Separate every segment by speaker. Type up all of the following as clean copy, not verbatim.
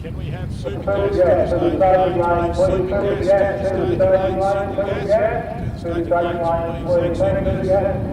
Speaker 1: Can we have Supercharged to the staging lanes, please? Supercharged to the staging lanes, Supercharged to the staging lanes, please. Thanks, Supercharged.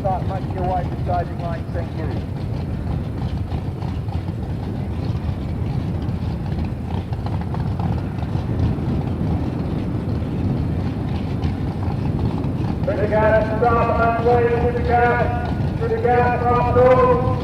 Speaker 1: Start making your way to staging lane, thank you. Through the gas, start on way, through the gas, start through.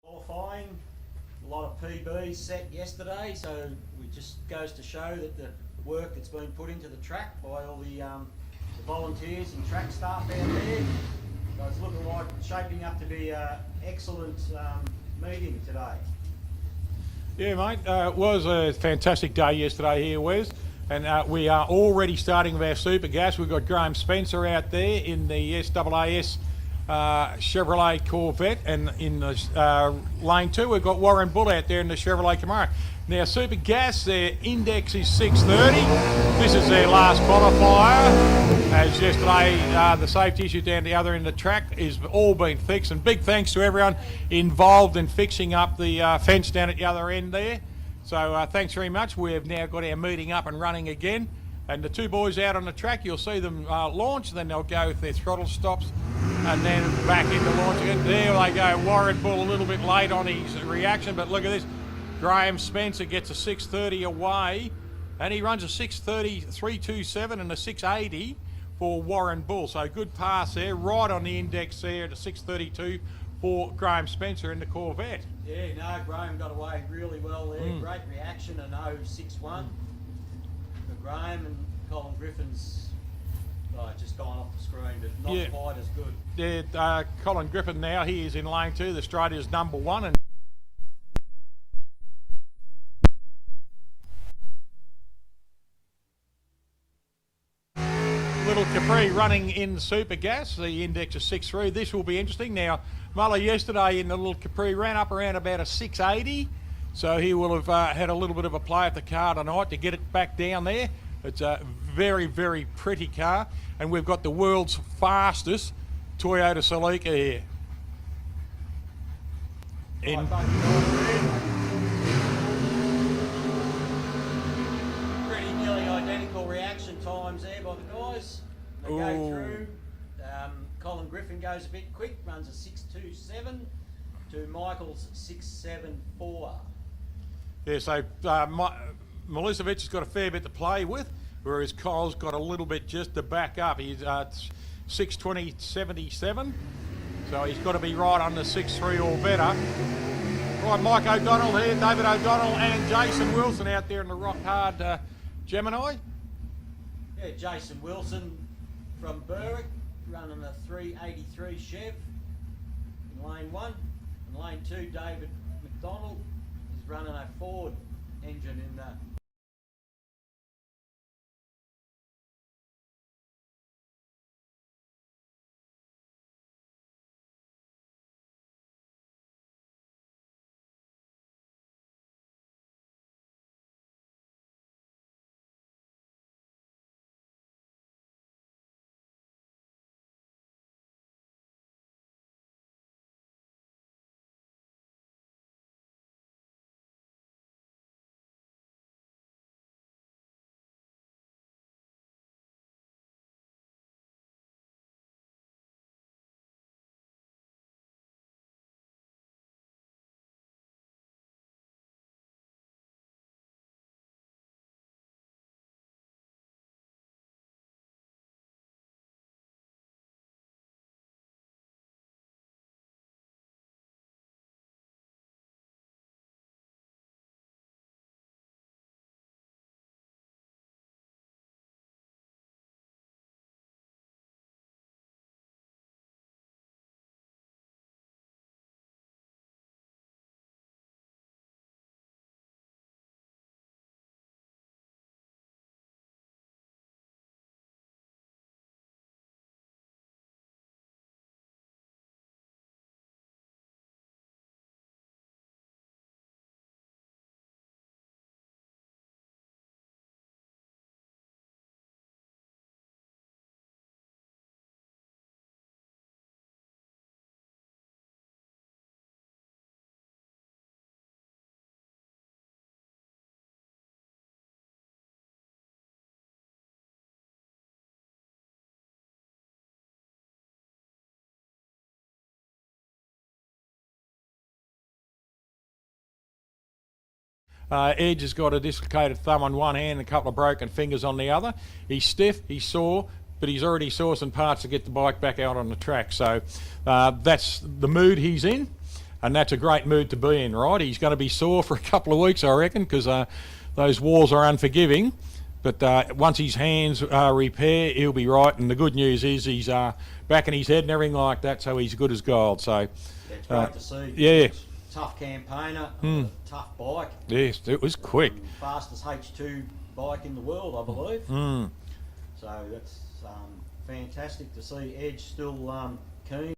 Speaker 2: Qualifying, a lot of PBs set yesterday, so it just goes to show that the work that's been put into the track by all the volunteers and track staff out there. So it's looking like shaping up to be an excellent meeting today.
Speaker 1: Yeah, mate, it was a fantastic day yesterday here, Wes, and we are already starting with our super gas. We've got Graham Spencer out there in the SAAS Chevrolet Corvette, and in the lane 2 we've got Warren Bull out there in the Chevrolet Camaro. Now super gas, their index is 630. This is their last qualifier, as yesterday the safety issue down the other end of the track is all been fixed, and big thanks to everyone involved in fixing up the fence down at the other end there. So thanks very much. We've now got our meeting up and running again. And the two boys out on the track, you'll see them launch, then they'll go with their throttle stops and then back into launch again. There they go. Warren Bull a little bit late on his reaction, but look at this. Graham Spencer gets a 630 away, and he runs a 630 327 and a 680 for Warren Bull. So good pass there, right on the index there at 6:32 for Graham Spencer in the Corvette.
Speaker 2: Yeah, no, Graham got away really well there. Great reaction and 061 for Graham, and Colin Griffin's just gone off the screen, but not quite as good.
Speaker 1: Yeah, Colin Griffin now, he is in lane 2, the Australia's number 1. And Little Capri running in Super Gas, the index is 6.3. This will be interesting. Now, Muller yesterday in the Little Capri ran up around about a 680, so he will have had a little bit of a play at the car tonight to get it back down there. It's a very, very pretty car, and we've got the world's fastest Toyota Celica here.
Speaker 2: Pretty nearly identical reaction times there by the guys. They go through. Colin Griffin goes a bit quick, runs a 6.27 to Michael's 6.74.
Speaker 1: Yeah, so Milicevic has got a fair bit to play with, whereas Kyle's got a little bit just to back up. He's 6.20.77, so he's got to be right under 6.3 or better. Right, Mike O'Donnell here, David O'Donnell and Jason Wilson out there in the rock hard Gemini.
Speaker 2: Yeah, Jason Wilson from Berwick, running a 383 Chev in lane 1. In lane 2, David McDonald is running a Ford engine in that.
Speaker 1: Edge has got a dislocated thumb on one hand and a couple of broken fingers on the other. He's stiff, he's sore, but he's already sourcing parts to get the bike back out on the track. So that's the mood he's in, and that's a great mood to be in, right? He's going to be sore for a couple of weeks, I reckon, because those walls are unforgiving. But once his hands repair, he'll be right. And the good news is he's back in his head and everything like that, so he's good as gold. So
Speaker 2: it's great to see.
Speaker 1: Yeah.
Speaker 2: Tough campaigner, tough bike.
Speaker 1: Yes, it was quick.
Speaker 2: Fastest H2 bike in the world, I believe. So that's fantastic to see Edge still keen.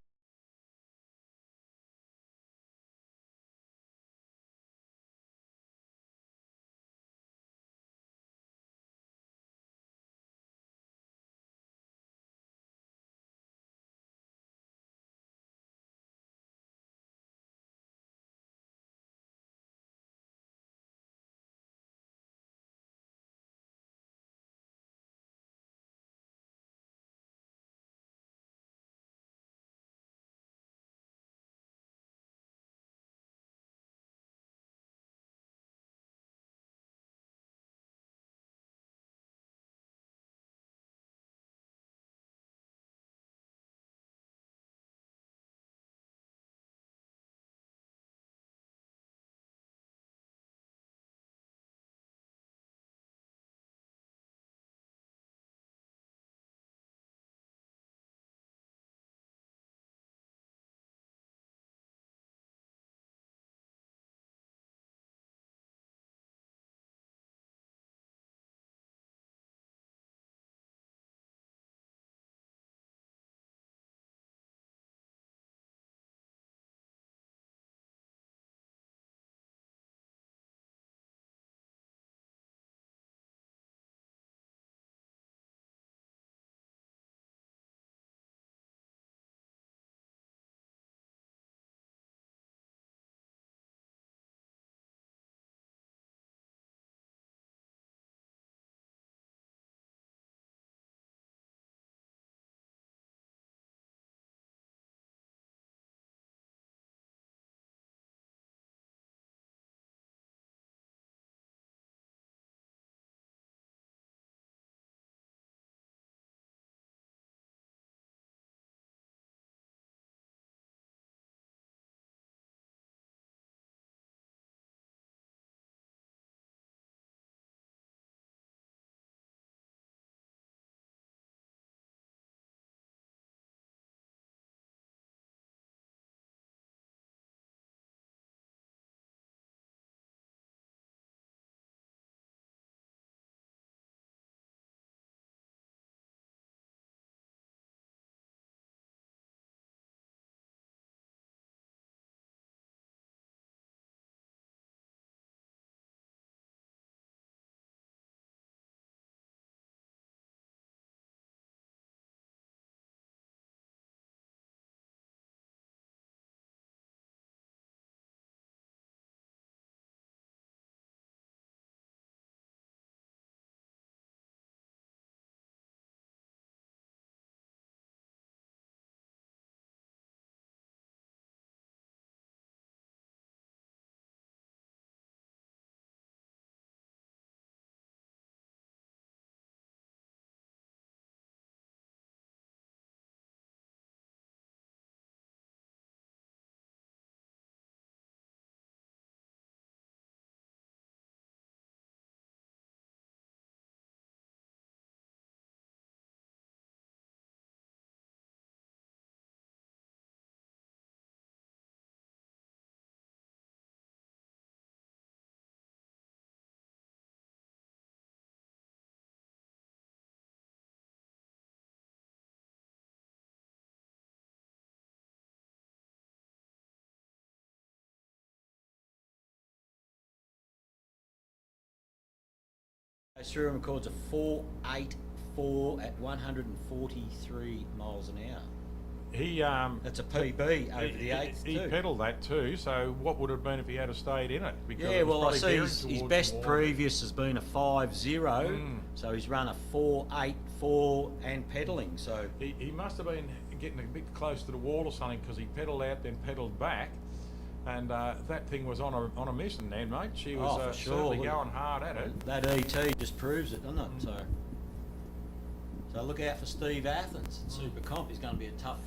Speaker 2: Goes through and records a 4.84 at 143 miles an hour.
Speaker 1: He
Speaker 2: That's a PB over the eighth
Speaker 1: he
Speaker 2: too.
Speaker 1: pedalled that too. So what would it have been if he had stayed in it? Because
Speaker 2: Yeah,
Speaker 1: it was
Speaker 2: well, I
Speaker 1: probably
Speaker 2: see
Speaker 1: veering
Speaker 2: his
Speaker 1: towards
Speaker 2: best
Speaker 1: the wall.
Speaker 2: previous has been a 5.0, so he's run a 4.84 and pedalling. So
Speaker 1: He must have been getting a bit close to the wall or something, because he pedalled out, then pedalled back, and that thing was on a mission then, mate. She was
Speaker 2: for sure.
Speaker 1: certainly going hard at it.
Speaker 2: that ET just proves it, doesn't it? So look out for Steve Athens at Super Comp. He's going to be a tough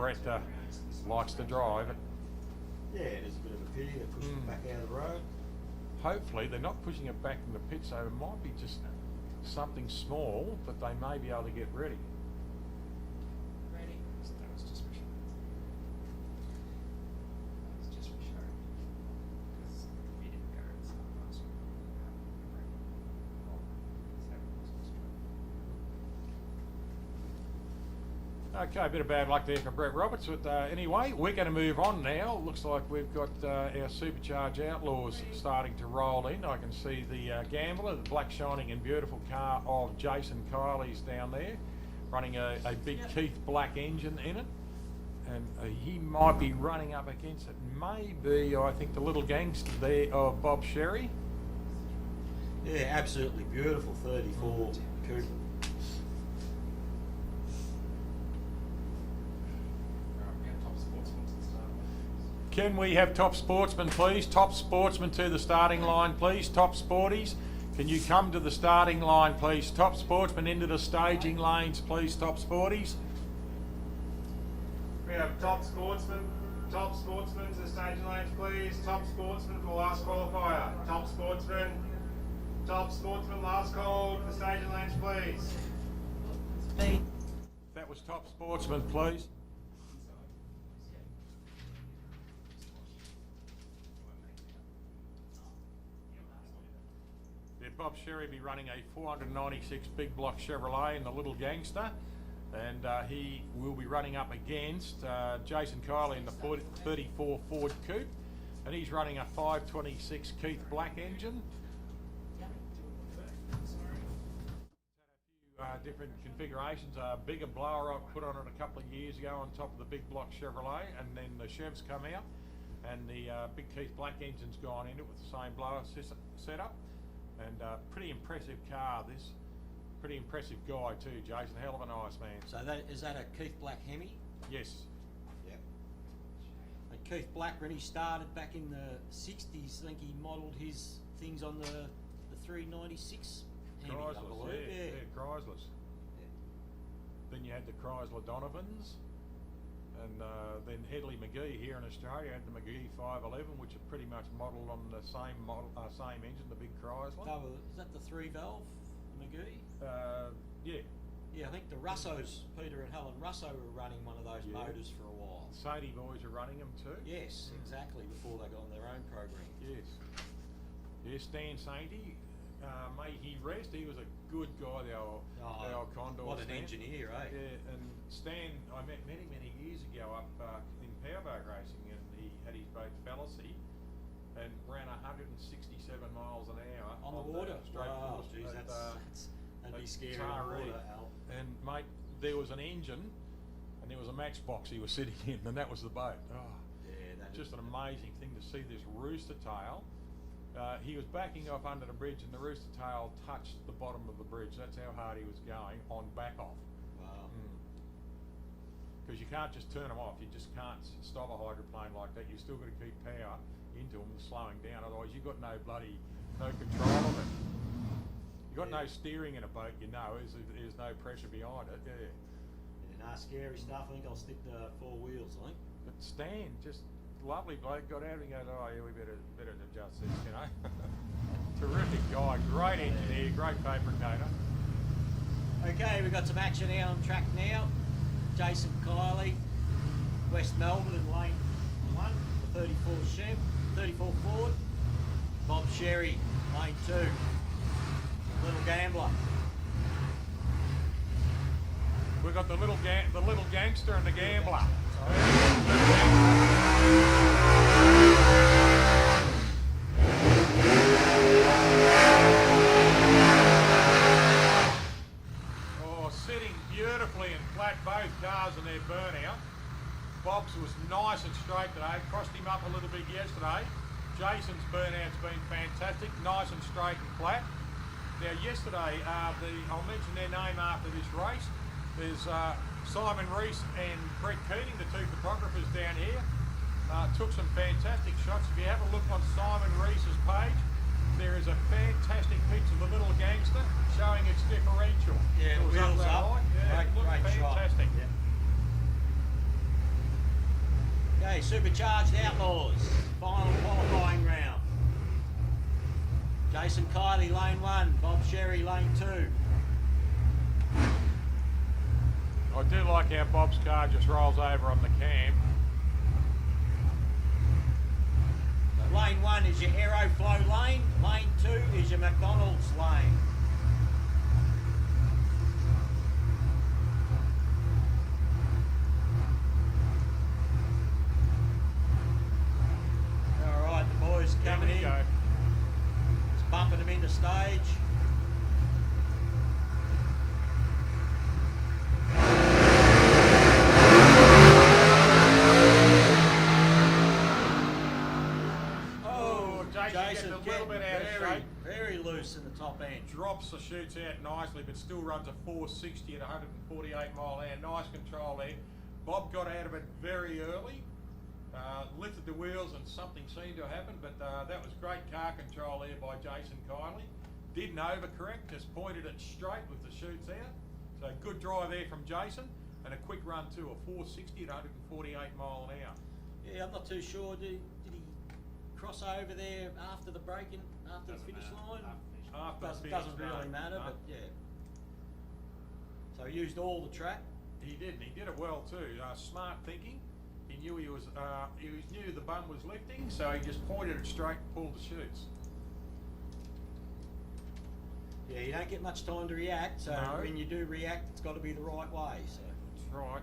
Speaker 1: Brett likes to drive it.
Speaker 2: Yeah, there's a bit of a pity. They're pushing it back out of the road.
Speaker 1: Hopefully they're not pushing it back in the pit, so it might be just something small, but they may be able to get ready.
Speaker 3: Ready? That was just for show. That was just for show. Because if he didn't go, it's not last week.
Speaker 1: Okay, a bit of bad luck there for Brett Roberts, but anyway, we're going to move on now. Looks like we've got our Supercharged Outlaws starting to roll in. I can see the Gambler, the black shining and beautiful car of Jason Kiley's down there, running a big Keith Black engine in it. And he might be running up against it. Maybe, I think, the little gangster there of Bob Sherry.
Speaker 2: Yeah, absolutely beautiful 34 coupe.
Speaker 1: Can we have top sportsmen, please? Top sportsmen to the starting line, please. Top sporties, can you come to the starting line, please? Top sportsmen into the staging lanes, please. Top sporties.
Speaker 4: We have top sportsmen to the staging lanes, please. Top sportsman for the last qualifier. Top sportsman last call to the staging lanes, please.
Speaker 1: That was top sportsmen, please. Bob Sherry be running a 496 big block Chevrolet in the Little Gangster, and he will be running up against Jason Kiley in the 34 Ford Coupe, and he's running a 526 Keith Black engine. Different configurations. A bigger blower I put on it a couple of years ago on top of the big block Chevrolet, and then the Chevs come out, and the big Keith Black engine's gone into it with the same blower setup. And pretty impressive car, this. Pretty impressive guy too, Jason. Hell of a nice man.
Speaker 2: So is that a Keith Black Hemi?
Speaker 1: Yes.
Speaker 2: Yeah. And Keith Black, when he started back in the 60s, I think he modelled his things on the 396 Hemi, I
Speaker 1: Chryslers,
Speaker 2: believe.
Speaker 1: yeah, Chryslers.
Speaker 2: Yeah.
Speaker 1: Then you had the Chrysler Donovans. And then Headley McGee here in Australia had the McGee 511, which is pretty much modelled on the same same engine, the big Chrysler.
Speaker 2: Oh, is that the 3-valve McGee?
Speaker 1: Yeah.
Speaker 2: Yeah, I think the Russos, Peter and Helen Russo, were running one of those motors for a while.
Speaker 1: Sadie boys are running them too.
Speaker 2: Yes, exactly, before they got on their own program.
Speaker 1: Yes. Yes, Stan Sainty, may he rest. He was a good guy, the old Condor.
Speaker 2: What an
Speaker 1: Stan.
Speaker 2: engineer, eh?
Speaker 1: Yeah, and Stan, I met many years ago up in powerboat racing, and he had his boat Fallacy and ran 167 miles an hour
Speaker 2: On the water?
Speaker 1: straight
Speaker 2: Wow,
Speaker 1: water
Speaker 2: geez, that'd be scary on the water, Al.
Speaker 1: And mate, there was an engine and there was a matchbox he was sitting in, and that was the boat. Oh,
Speaker 2: Yeah, that
Speaker 1: just an amazing thing to see this rooster tail. He was backing off under the bridge, and the rooster tail touched the bottom of the bridge. That's how hard he was going on back off.
Speaker 2: Wow.
Speaker 1: Because you can't just turn them off. You just can't stop a hydroplane like that. You've still got to keep power into them, slowing down. Otherwise, you've got no control of it. You've got no steering in a boat, you know. There's no pressure behind it. Yeah.
Speaker 2: Yeah, scary stuff. I think I'll stick to 4 wheels, I think.
Speaker 1: But Stan, just lovely bloke, got out and goes, oh yeah, we better adjust this, you know. Terrific guy, great engineer, great fabricator.
Speaker 2: Okay, we've got some action out on track now. Jason Kiley, West Melbourne in lane 1, the 34 Ford. Bob Sherry, lane 2, Little Gambler.
Speaker 1: We've got the little gangster and the gambler. Oh, sitting beautifully in flat, both cars and their burnout. Bob's was nice and straight today, crossed him up a little bit yesterday. Jason's burnout's been fantastic, nice and straight and flat. Now yesterday, I'll mention their name after this race. There's Simon Reese and Brett Keating, the 2 photographers down here, took some fantastic shots. If you have a look on Simon Reese's page, there is a fantastic picture of the Little Gangster showing its differential.
Speaker 2: Yeah,
Speaker 1: It was
Speaker 2: wheels up.
Speaker 1: Yeah,
Speaker 2: Great
Speaker 1: looked
Speaker 2: shot.
Speaker 1: fantastic.
Speaker 2: Yeah. Okay, Supercharged Outlaws, final qualifying round. Jason Kiley, lane 1, Bob Sherry, lane 2.
Speaker 1: I do like how Bob's car just rolls over on the cam.
Speaker 2: So lane 1 is your Aeroflow lane, lane 2 is your McDonald's lane. Alright, the boys coming in.
Speaker 1: Go.
Speaker 2: Just bumping them into stage.
Speaker 1: Jason gets a little bit out of shape.
Speaker 2: Very loose in the top end.
Speaker 1: Drops the chutes out nicely, but still runs a 460 at 148 mile an hour. Nice control there. Bob got out of it very early, lifted the wheels, and something seemed to happen. But that was great car control there by Jason Kiley. Didn't overcorrect, just pointed it straight with the chutes out. So good drive there from Jason, and a quick run too, a 460 at 148 mile an hour.
Speaker 2: Yeah, I'm not too sure. Did he cross over there after the break-in, after the finish line? Doesn't really matter, but yeah. So he used all the track.
Speaker 1: He did, and he did it well too. Smart thinking. He knew he knew the bum was lifting, so he just pointed it straight and pulled the chutes.
Speaker 2: Yeah, you don't get much time to react, so
Speaker 1: No.
Speaker 2: when you do react, it's got to be the right way. So
Speaker 1: That's right.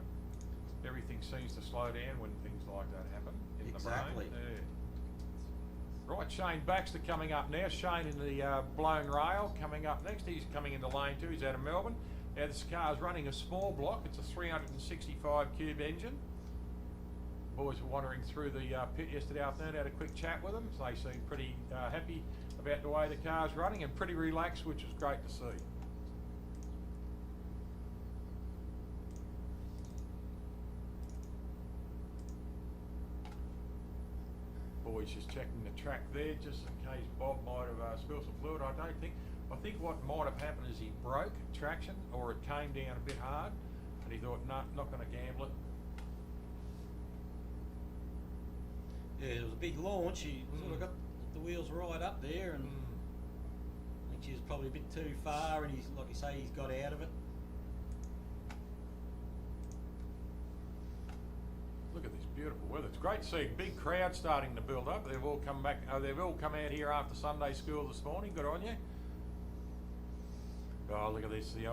Speaker 1: Everything seems to slow down when things like that happen in
Speaker 2: Exactly.
Speaker 1: the brain. Yeah. Right, Shane Baxter coming up now. Shane in the blown rail coming up next. He's coming into lane 2. He's out of Melbourne. Now this car's running a small block. It's a 365 cube engine. Boys were wandering through the pit yesterday afternoon. Had a quick chat with them. They seem pretty happy about the way the car's running and pretty relaxed, which is great to see. Boys just checking the track there, just in case Bob might have spilled some fluid. I think what might have happened is he broke traction, or it came down a bit hard, and he thought, no, not going to gamble it.
Speaker 2: yeah, it was a big launch. He sort of got the wheels right up there, and I think she was probably a bit too far. And he's, like you say, he's got out of it.
Speaker 1: Look at this beautiful weather. It's great to see a big crowd starting to build up. They've all come back. They've all come out here after Sunday school this morning. Good on you. Oh, look at this. The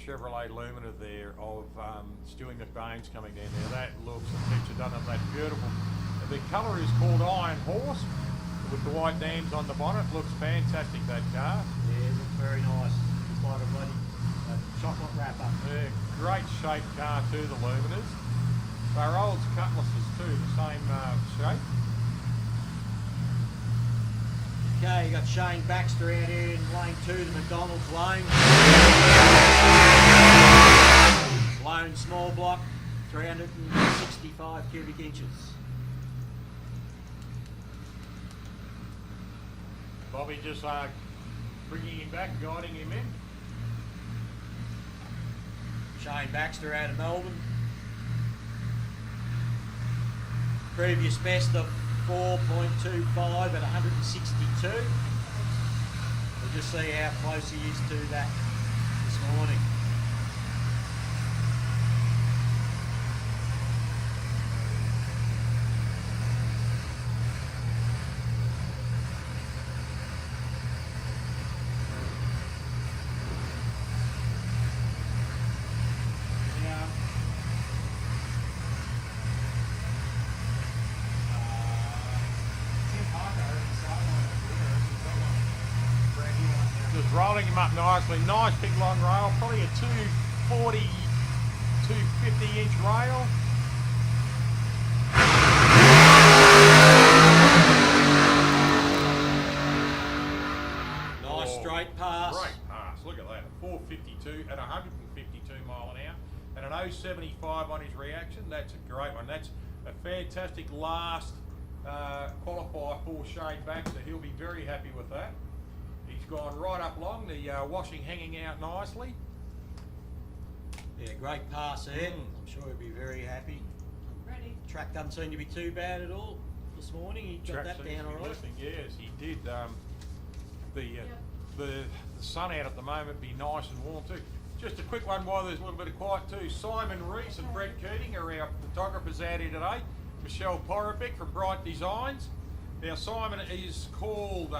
Speaker 1: Chevrolet Lumina there of Stewie McBain's coming down there. That looks, the picture done of that beautiful. The colour is called Iron Horse with the white dams on the bonnet. Looks fantastic, that car.
Speaker 2: Yeah, it looks very nice. It's like a bloody chocolate wrapper.
Speaker 1: Yeah, great shaped car too, the Luminas. They're old Cutlasses too, the same shape.
Speaker 2: Okay, you got Shane Baxter out here in lane 2, the McDonald's lane. Lone small block, 365 cubic inches.
Speaker 1: Bobby just bringing him back, guiding him in.
Speaker 2: Shane Baxter out of Melbourne. Previous best of 4.25 at 162. We'll just see how close he is to that this morning.
Speaker 1: Just rolling him up nicely. Nice big long rail, probably a 240, 250 inch rail.
Speaker 2: Nice straight pass.
Speaker 1: Great pass, look at that. 452 at 152 mile an hour and an 075 on his reaction. That's a great one. That's a fantastic last qualifier for Shane Baxter. He'll be very happy with that. He's gone right up long, the washing hanging out nicely.
Speaker 2: Yeah, great pass there. I'm sure he'll be very happy.
Speaker 5: Ready.
Speaker 2: Track doesn't seem to be too bad at all this morning. He got
Speaker 1: Track
Speaker 2: that
Speaker 1: seems
Speaker 2: down
Speaker 1: to be
Speaker 2: all right.
Speaker 1: lifting. Yes, he did. The sun out at the moment be nice and warm too. Just a quick one while there's a little bit of quiet too. Simon Reese and Brett Keating are our photographers out here today. Michelle Porovic from Bright Designs. Now Simon is called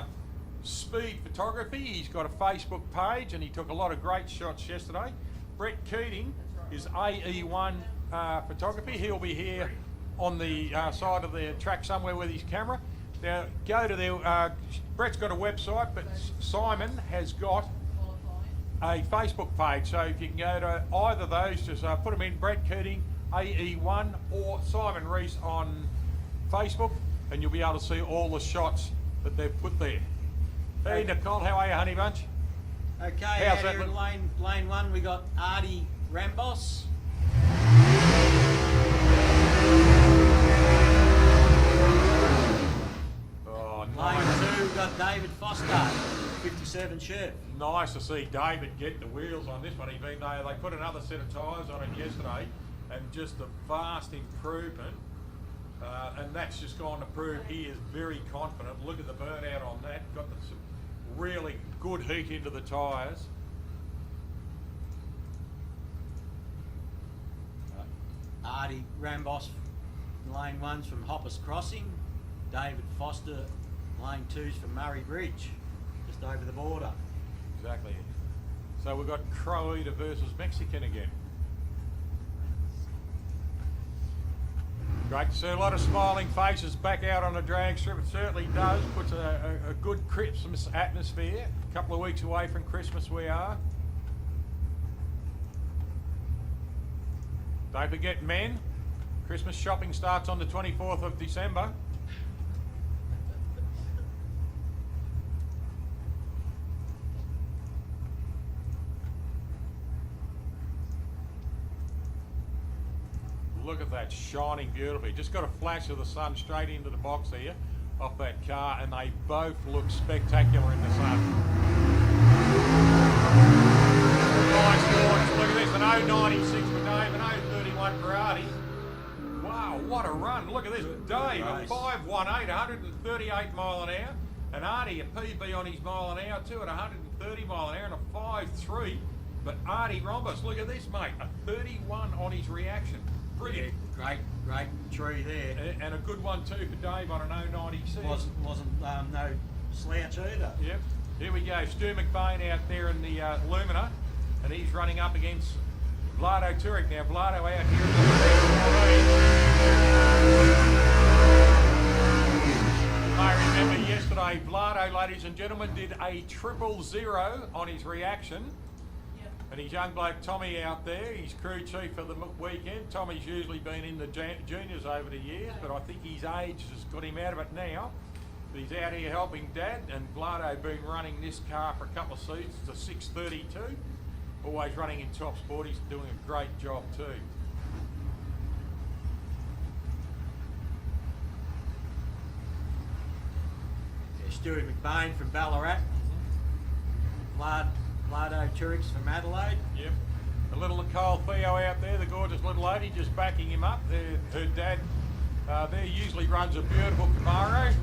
Speaker 1: Speed Photography. He's got a Facebook page and he took a lot of great shots yesterday. Brett Keating is AE1 Photography. He'll be here on the side of the track somewhere with his camera. Now go to their, Brett's got a website, but Simon has got a Facebook page. So if you can go to either of those, just put them in, Brett Keating, AE1 or Simon Reese on Facebook, and you'll be able to see all the shots that they've put there. Hey Nicole, how are you, honey bunch?
Speaker 2: Okay,
Speaker 1: How's
Speaker 2: out
Speaker 1: that
Speaker 2: here in
Speaker 1: look?
Speaker 2: lane 1 we got Artie Rambos.
Speaker 1: Oh,
Speaker 2: Lane
Speaker 1: nice.
Speaker 2: 2 we got David Foster, 57 Chef.
Speaker 1: Nice to see David get the wheels on this one. Even though they put another set of tyres on it yesterday, and just a vast improvement. And that's just gone to prove he is very confident. Look at the burnout on that. Got the really good heat into the tyres.
Speaker 2: Artie Rambos, lane 1's from Hoppers Crossing. David Foster, lane 2's from Murray Bridge, just over the border.
Speaker 1: Exactly. So we've got Croata versus Mexican again. Great to see a lot of smiling faces back out on the drag strip. It certainly does. Puts a good Christmas atmosphere. A couple of weeks away from Christmas we are. Don't forget, men, Christmas shopping starts on the 24th of December. Look at that, shining beautifully. Just got a flash of the sun straight into the box here off that car, and they both look spectacular in the sun. Nice launch. Look at this, an 096 for Dave, an 031 for Artie. Wow, what a run. Look at this, Dave, a 518, 138 mile an hour, and Artie a PB on his mile an hour too at 130 mile an hour, and a 5.3. But Artie Rhombus, look at this, mate, a 31 on his reaction. Brilliant.
Speaker 2: Yeah, great tree there.
Speaker 1: And a good one too for Dave on an 096.
Speaker 2: Wasn't no slouch either.
Speaker 1: Yep. Here we go. Stu McBain out there in the Lumina, and he's running up against Vlado Turek. Now Vlado out here I remember yesterday Vlado, ladies and gentlemen, did a 000 on his reaction. And his young bloke Tommy out there, he's crew chief for the weekend. Tommy's usually been in the juniors over the years, but I think his age has got him out of it now. But he's out here helping Dad, and Vlado been running this car for a couple of seasons. It's a 632, always running in top sport. He's doing a great job too.
Speaker 2: Yeah, Stuart McBain from Ballarat. Vlado Tureks from Adelaide.
Speaker 1: Yep. A little Nicole Theo out there, the gorgeous little lady, just backing him up. Her dad there usually runs a beautiful Camaro.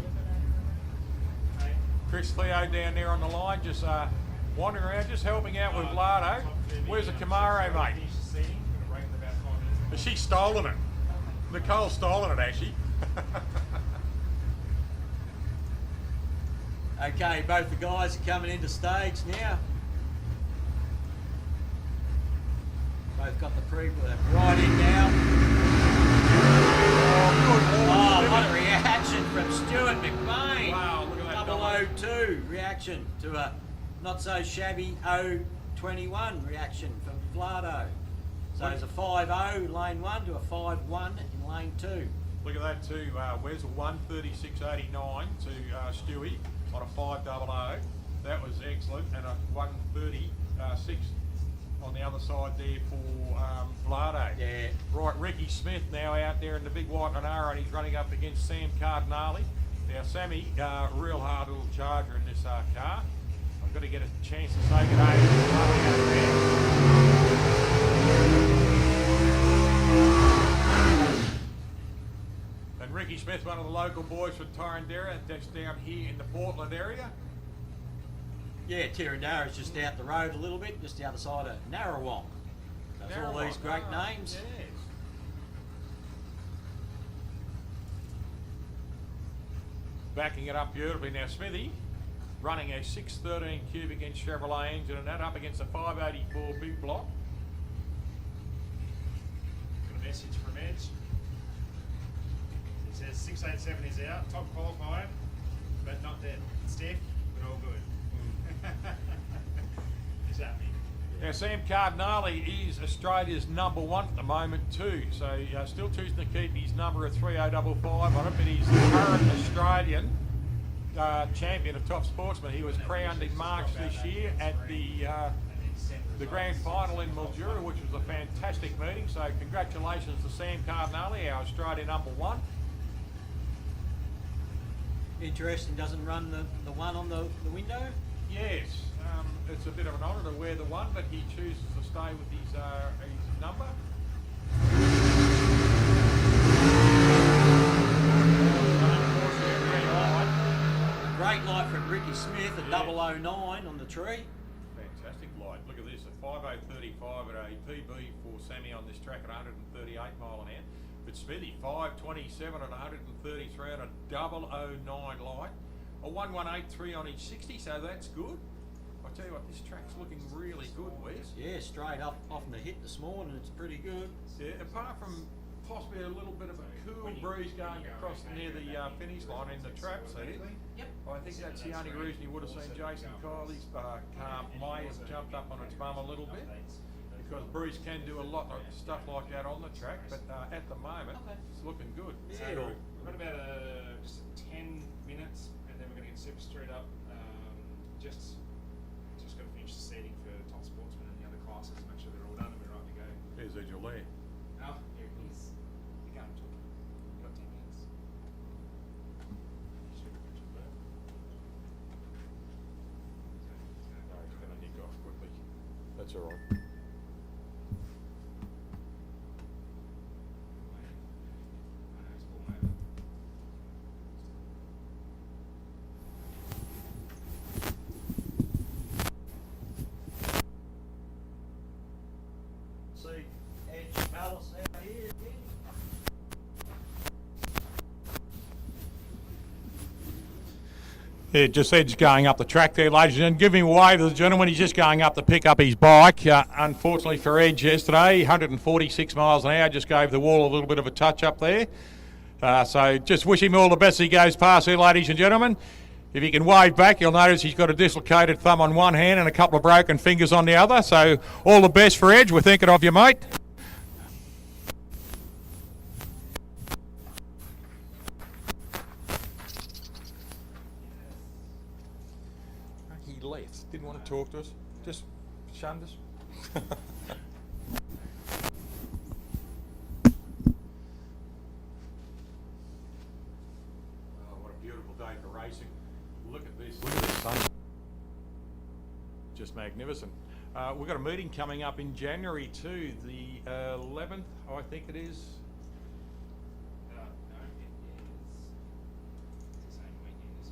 Speaker 1: Chris Theo down there on the line, just wandering around, just helping out with Vlado. Where's the Camaro, mate? She's stolen it. Nicole's stolen it, actually.
Speaker 2: Okay, both the guys are coming into stage now. Both got the right in now. Oh, what a reaction from Stuart McBain.
Speaker 1: Wow, look at that.
Speaker 2: 002 reaction to a not so shabby 021 reaction from Vlado. So it's a 5.0 lane 1 to a 5.1 in lane 2.
Speaker 1: Look at that too, Wes, a 136.89 to Stewie on a 5.00. That was excellent, and a 136 on the other side there for Vlado.
Speaker 2: Yeah.
Speaker 1: Right, Ricky Smith now out there in the big white Monaro, and he's running up against Sam Cardinale. Now Sammy, real hard little charger in this car. I've got to get a chance to say good day. Ricky Smith, one of the local boys from Torrendera, that's down here in the Portland area.
Speaker 2: Yeah, Tirrandara is just out the road a little bit, just the other side of Narrawong. So it's all these great names.
Speaker 1: Yes. Backing it up beautifully now, Smithy, running a 613 cubic inch Chevrolet engine, and that up against a 584 big block.
Speaker 4: Got a message from Edge. It says 687 is out, top qualified, but not dead. Stiff, but all good. Is that me?
Speaker 1: Now Sam Cardinale is Australia's #1 at the moment too, so still choosing to keep his number of 3055 on it, but he's the current Australian champion of Top Sportsman. He was crowned in March this year at the grand final in Mildura, which was a fantastic meeting, so congratulations to Sam Cardinale, our Australian #1.
Speaker 2: Interesting, doesn't run the one on the window?
Speaker 1: Yes, it's a bit of an honour to wear the one, but he chooses to stay with his number.
Speaker 2: Great light from Ricky Smith, a 009 on the tree.
Speaker 1: Fantastic light. Look at this, a 5035 at a PB for Sammy on this track at 138 mile an hour. But Smithy, 527 at 133 on a 009 light. A 1183 on each 60, so that's good. I tell you what, this track's looking really good, Wes.
Speaker 2: Yeah, straight up off the hit this morning, it's pretty good.
Speaker 1: Yeah, apart from possibly a little bit of a cool breeze going across near the finish line in the trap seat.
Speaker 2: Yep.
Speaker 1: I think that's the only reason you would have seen Jason Kiley's car may have jumped up on its bum a little bit, because breeze can do a lot of stuff like that on the track, but at the moment, it's looking good.
Speaker 4: So we've got about just 10 minutes, and then we're going to get Super Street up. Just got to finish the seating for Top Sportsman and the other classes, make sure they're all done and we're right to go.
Speaker 1: Here's Edge Lee.
Speaker 4: Oh, here it is. You're going to talk. We've got 10 minutes.
Speaker 1: No, he's going to nick off quickly. That's all right.
Speaker 2: See Edge Palace out here again.
Speaker 1: Yeah, just Ed's going up the track there, ladies and gentlemen. Give him a wave to the gentleman. He's just going up to pick up his bike. Unfortunately for Edge yesterday, 146 miles an hour, just gave the wall a little bit of a touch up there. So just wish him all the best as he goes past there, ladies and gentlemen. If he can wave back, you'll notice he's got a dislocated thumb on one hand and a couple of broken fingers on the other. So all the best for Edge. We're thinking of you, mate. He left. Didn't want to talk to us. Just shunned us. Oh, what a beautiful day for racing. Look at this. Look at the sun. Just magnificent. We've got a meeting coming up in January too, the 11th, I think it is.
Speaker 4: No, it is the same weekend as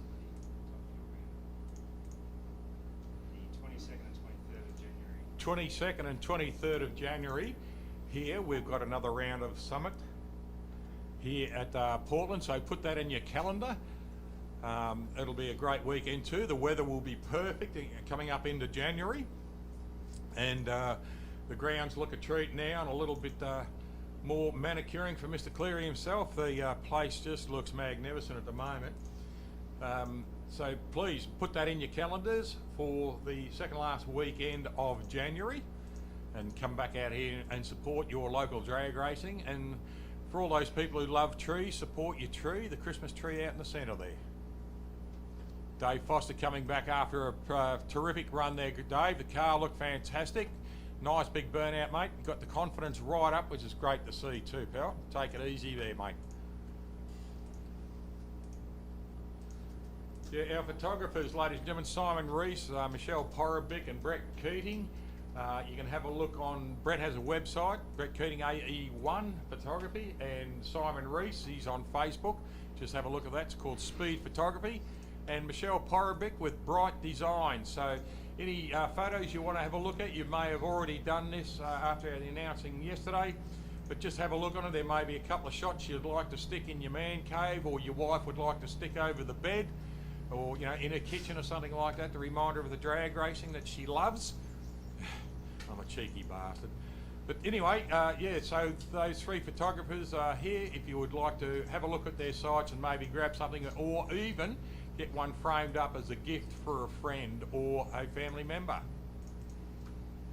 Speaker 4: the 22nd and 23rd of January.
Speaker 1: 22nd and 23rd of January. Here we've got another round of Summit here at Portland, so put that in your calendar. It'll be a great weekend too. The weather will be perfect coming up into January, and the grounds look a treat now, and a little bit more manicuring for Mr. Cleary himself. The place just looks magnificent at the moment. So please put that in your calendars for the second last weekend of January, and come back out here and support your local drag racing. And for all those people who love trees, support your tree, the Christmas tree out in the centre there. Dave Foster coming back after a terrific run there. Dave, the car looked fantastic. Nice big burnout, mate. You've got the confidence right up, which is great to see too, pal. Take it easy there, mate. Yeah, our photographers, ladies and gentlemen, Simon Rees, Michelle Porobic and Brett Keating. You can have a look on, Brett has a website, Brett Keating AE1 Photography, and Simon Reese, he's on Facebook. Just have a look at that, it's called Speed Photography. And Michelle Porobic with Bright Design. So any photos you want to have a look at, you may have already done this after the announcing yesterday, but just have a look on it. There may be a couple of shots you'd like to stick in your man cave, or your wife would like to stick over the bed, or in her kitchen or something like that, to remind her of the drag racing that she loves. I'm a cheeky bastard. But anyway, yeah, so those three photographers are here. If you would like to have a look at their sites and maybe grab something, or even get one framed up as a gift for a friend or a family member.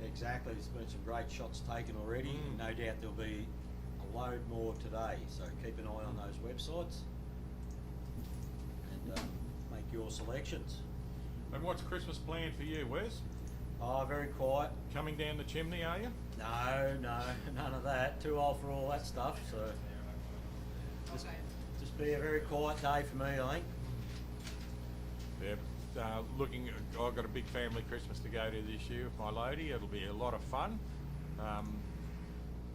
Speaker 2: Exactly, there's been some great shots taken already, and no doubt there'll be a load more today, so keep an eye on those websites and make your selections.
Speaker 1: And what's Christmas planned for you, Wes?
Speaker 2: Oh, very quiet.
Speaker 1: Coming down the chimney, are you?
Speaker 2: No, none of that. Too old for all that stuff, so just be a very quiet day for me, I think.
Speaker 1: Yeah, I've got a big family Christmas to go to this year with my lady. It'll be a lot of fun.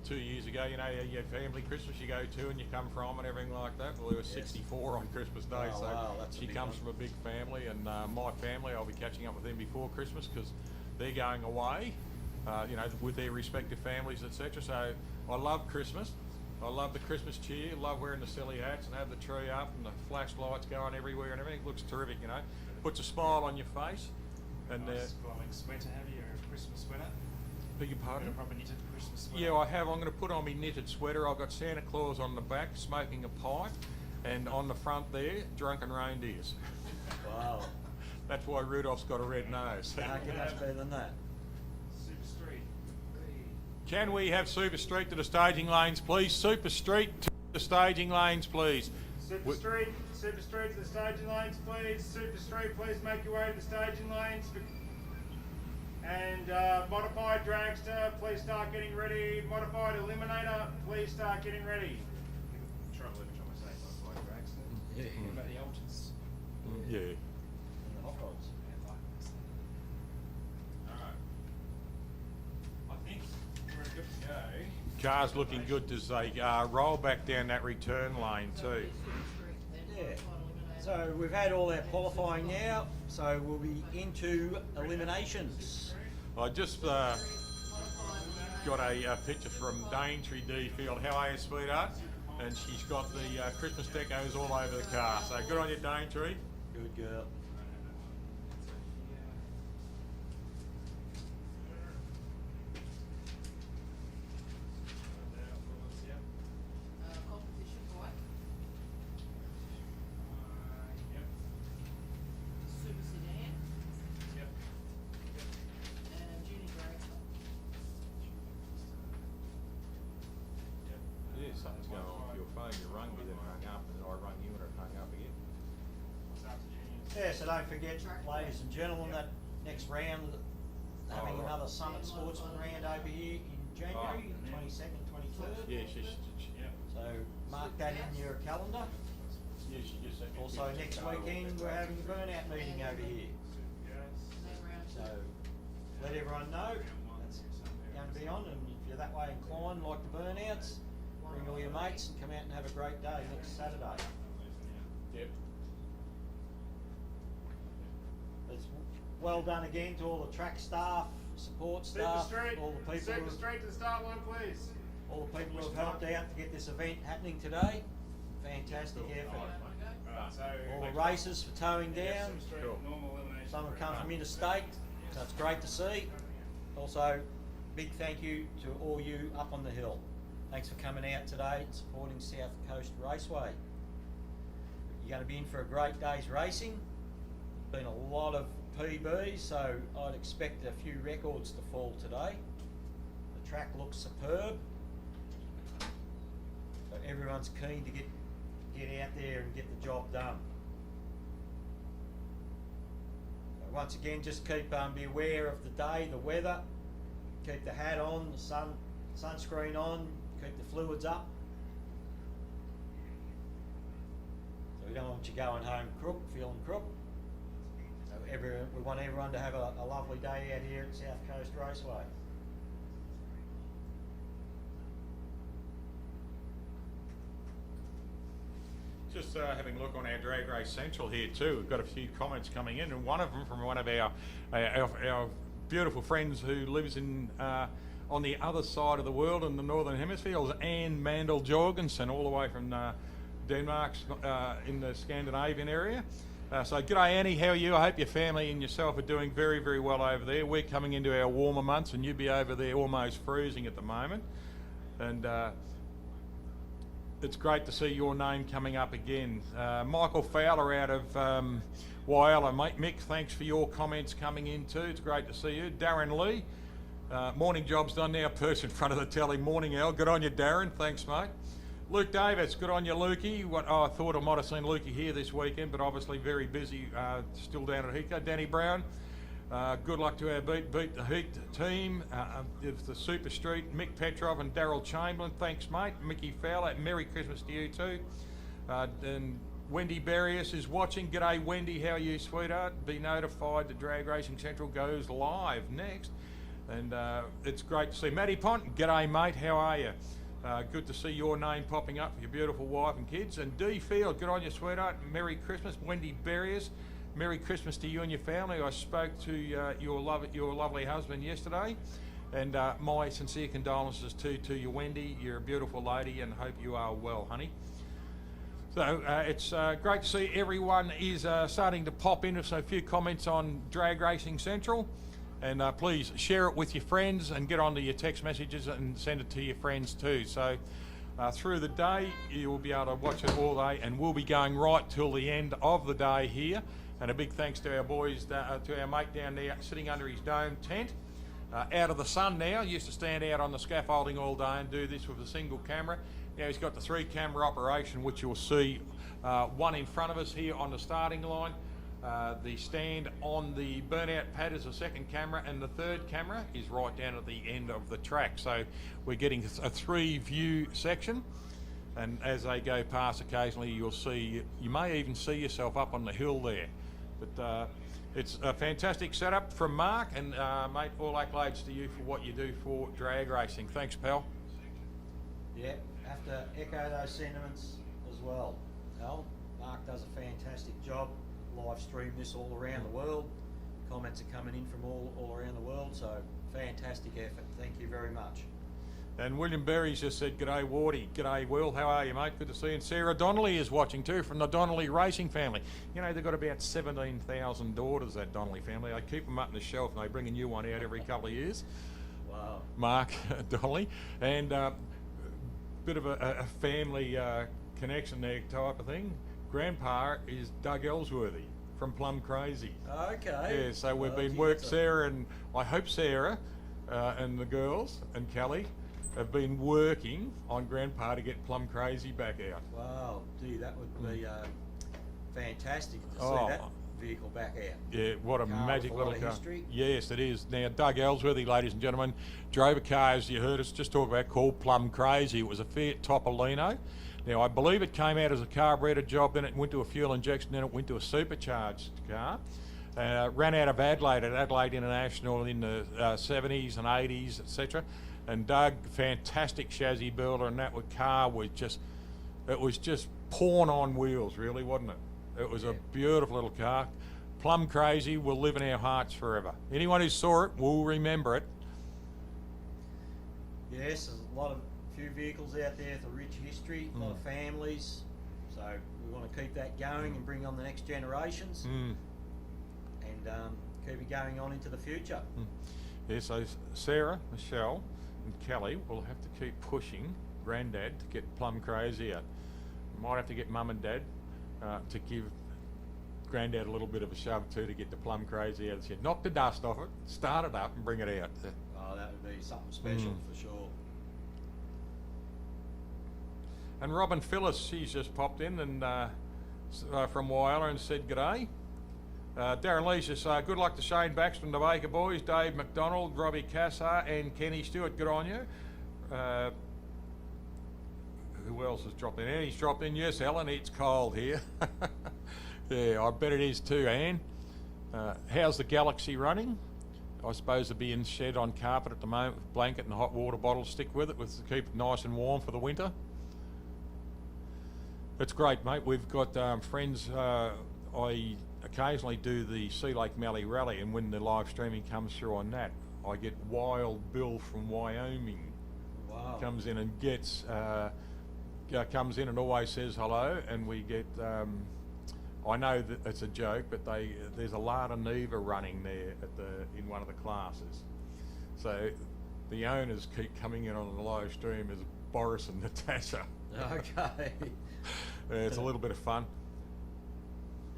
Speaker 1: 2 years ago, your family Christmas you go to and you come from and everything like that. Well, there was 64 on Christmas Day,
Speaker 2: Oh,
Speaker 1: so
Speaker 2: wow, that's a
Speaker 1: she
Speaker 2: big
Speaker 1: comes
Speaker 2: one.
Speaker 1: from a big family, and my family, I'll be catching up with them before Christmas because they're going away, with their respective families, etc. So I love Christmas. I love the Christmas cheer, love wearing the silly hats and have the tree up and the flashlights going everywhere and everything. It looks terrific, puts a smile on your face. And
Speaker 3: Nice glowing sweater, have you? Or a Christmas sweater?
Speaker 1: beg your
Speaker 3: Got
Speaker 1: pardon?
Speaker 3: a proper knitted Christmas sweater?
Speaker 1: Yeah, I have. I'm going to put on my knitted sweater. I've got Santa Claus on the back smoking a pipe, and on the front there, drunken reindeers.
Speaker 2: Wow,
Speaker 1: That's why Rudolph's got a red nose.
Speaker 2: can't get much better than that.
Speaker 3: Super Street.
Speaker 1: Can we have Super Street to the staging lanes, please? Super Street to the staging lanes, please.
Speaker 4: Super Street to the staging lanes, please. Super Street, please make your way to the staging lanes. And modified dragster, please start getting ready. Modified eliminator, please start getting ready.
Speaker 3: Try to say modified dragster.
Speaker 2: Yeah.
Speaker 3: What about the altars?
Speaker 1: Yeah.
Speaker 2: And the hot rods.
Speaker 3: Alright. I think we're good to go.
Speaker 1: Car's looking good to say, roll back down that return lane too.
Speaker 2: Yeah. So we've had all our qualifying now, so we'll be into eliminations.
Speaker 1: I just got a picture from Daintree D Field. How are you, sweetheart? And she's got the Christmas decos all over the car. So good on you, Daintree.
Speaker 2: Good girl.
Speaker 5: Competition bike,
Speaker 3: Yep.
Speaker 5: super sedan,
Speaker 3: Yep.
Speaker 5: and junior dragster.
Speaker 1: Yeah, something's going on with your phone. You rung me, then hung up, and I rung you and it hung up again.
Speaker 3: What's after juniors?
Speaker 2: Yeah, so don't forget, ladies and gentlemen, that next round, having
Speaker 1: right.
Speaker 2: another Summit Sportsman round over here in January, 22nd, 23rd.
Speaker 1: Yeah, she's
Speaker 3: Yep.
Speaker 2: So mark that in your calendar.
Speaker 1: yeah, she just sent me a
Speaker 2: Also,
Speaker 1: picture.
Speaker 2: next weekend, we're having a burnout meeting over here.
Speaker 3: Yes.
Speaker 5: And then round two.
Speaker 2: So let everyone know that's going to be on, and if you're that way inclined, like the burnouts, bring all your mates and come out and have a great day next Saturday.
Speaker 1: Yep.
Speaker 2: It's well done again to all the track staff, support
Speaker 4: Super
Speaker 2: staff,
Speaker 4: Street,
Speaker 2: all the people
Speaker 4: Super
Speaker 2: who
Speaker 4: Street to the start line, please.
Speaker 2: all the people who have helped out to get this event happening today. Fantastic effort.
Speaker 4: Alright, so.
Speaker 2: All the racers for towing down.
Speaker 4: Super Street,
Speaker 1: Cool.
Speaker 4: normal elimination.
Speaker 2: Some have come from interstate, so it's great to see. Also, big thank you to all you up on the hill. Thanks for coming out today and supporting South Coast Raceway. You're going to be in for a great day's racing. Been a lot of PBs, so I'd expect a few records to fall today. The track looks superb. So everyone's keen to get out there and get the job done. So once again, just keep be aware of the day, the weather. Keep the hat on, the sunscreen on. Keep the fluids up. So we don't want you going home feeling crook. So we want everyone to have a lovely day out here at South Coast Raceway.
Speaker 1: Just having a look on our Drag Race Central here too. We've got a few comments coming in, and one of them from one of our beautiful friends who lives in on the other side of the world in the Northern Hemisphere. It was Anne Mandel Jorgensen, all the way from Denmark in the Scandinavian area. So g'day Annie, how are you? I hope your family and yourself are doing very, very well over there. We're coming into our warmer months, and you'd be over there almost freezing at the moment. And it's great to see your name coming up again. Michael Fowler out of Wyala, mate. Mick, thanks for your comments coming in too. It's great to see you. Darren Lee, morning job's done now. Person in front of the telly. Morning, Al. Good on you, Darren. Thanks, mate. Luke Davis, good on you, Lukey. I thought I might have seen Lukey here this weekend, but obviously very busy, still down at Hico. Danny Brown, good luck to our Beat the Heat team. The Super Street, Mick Petrov and Daryl Chamberlain, thanks, mate. Mickey Fowler, Merry Christmas to you too. And Wendy Barrios is watching. G'day, Wendy, how are you, sweetheart? Be notified that Drag Racing Central goes live next. And it's great to see Matty Pont. G'day, mate, how are you? Good to see your name popping up for your beautiful wife and kids. And Dee Field, good on you, sweetheart. Merry Christmas. Wendy Barriers, Merry Christmas to you and your family. I spoke to your lovely husband yesterday, and my sincere condolences to you, Wendy. You're a beautiful lady, and hope you are well, honey. So it's great to see everyone is starting to pop in with a few comments on Drag Racing Central. And please share it with your friends and get onto your text messages and send it to your friends too. So through the day, you will be able to watch it all day, and we'll be going right till the end of the day here. And a big thanks to our boys, to our mate down there sitting under his dome tent, out of the sun now. He used to stand out on the scaffolding all day and do this with a single camera. Now he's got the 3-camera operation, which you'll see one in front of us here on the starting line. The stand on the burnout pad is a second camera, and the third camera is right down at the end of the track. So we're getting a 3-view section, and as they go past occasionally, you'll see, you may even see yourself up on the hill there. But it's a fantastic setup from Mark, and mate, all accolades to you for what you do for drag racing. Thanks, pal.
Speaker 2: Yeah, have to echo those sentiments as well, Al. Mark does a fantastic job. Live stream this all around the world. Comments are coming in from all around the world, so fantastic effort. Thank you very much.
Speaker 1: And William Berry's just said, g'day Wardy. G'day Will, how are you, mate? Good to see you. And Sarah Donnelly is watching too, from the Donnelly Racing family. You know, they've got about 17,000 daughters, that Donnelly family. I keep them up on the shelf, and they bring a new one out every couple of years.
Speaker 2: Wow.
Speaker 1: Mark Donnelly. And bit of a family connection there type of thing. Grandpa is Doug Ellsworthy from Plum Crazy.
Speaker 2: Okay.
Speaker 1: Yeah, so we've
Speaker 2: Oh,
Speaker 1: been
Speaker 2: gee,
Speaker 1: work.
Speaker 2: that's
Speaker 1: Sarah and I hope Sarah and the girls and Kelly have been working on Grandpa to get Plum Crazy back out.
Speaker 2: Wow, gee, that would be fantastic to
Speaker 1: Oh.
Speaker 2: see that vehicle back out.
Speaker 1: Yeah, what a
Speaker 2: Car
Speaker 1: magic
Speaker 2: with a lot
Speaker 1: little
Speaker 2: of
Speaker 1: car.
Speaker 2: history.
Speaker 1: Yes, it is. Now, Doug Ellsworthy, ladies and gentlemen, drove a car, as you heard us just talk about, called Plum Crazy. It was a Fiat Topolino. Now, I believe it came out as a carburetor job, then it went to a fuel injection, then it went to a supercharged car. Ran out of Adelaide at Adelaide International in the 70s and 80s, etc. And Doug, fantastic chassis builder, and that car was just, it was just porn on wheels, really, wasn't it? It was a beautiful little car. Plum Crazy will live in our hearts forever. Anyone who saw it will remember it.
Speaker 2: Yes, there's a few vehicles out there with a rich history, a lot of families. So we want to keep that going and bring on the next generations, and keep it going on into the future.
Speaker 1: Yeah, so Sarah, Michelle and Kelly will have to keep pushing Granddad to get Plum Crazy out. Might have to get Mum and Dad to give Granddad a little bit of a shove too to get the Plum Crazy out. So knock the dust off it, start it up and bring it out.
Speaker 2: Oh, that would be something special for sure.
Speaker 1: And Robin Phyllis, she's just popped in and from Wyala and said g'day. Darren Lee says, good luck to Shane Baxter and the Baker boys, Dave McDonald, Robbie Cassar and Kenny Stewart, good on you. Who else has dropped in? Annie's dropped in. Yes, Ellen, it's cold here. Yeah, I bet it is too, Anne. How's the Galaxy running? I suppose it'll be in shed on carpet at the moment with blanket and hot water bottles stick with it to keep it nice and warm for the winter. It's great, mate. We've got friends. I occasionally do the Sea Lake Mallee Rally, and when the live streaming comes through on that, I get Wild Bill from Wyoming.
Speaker 2: Wow.
Speaker 1: Comes in and gets comes in and always says hello, and we get. I know that it's a joke, but there's a Lada Neva running there in one of the classes. So the owners keep coming in on the live stream as Boris and Natasha.
Speaker 2: Okay.
Speaker 1: It's a little bit of fun.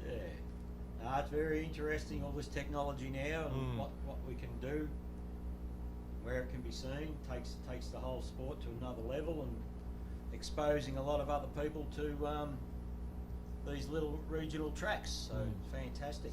Speaker 2: Yeah. No, it's very interesting, all this technology now and what we can do, where it can be seen, takes the whole sport to another level and exposing a lot of other people to these little regional tracks. So fantastic.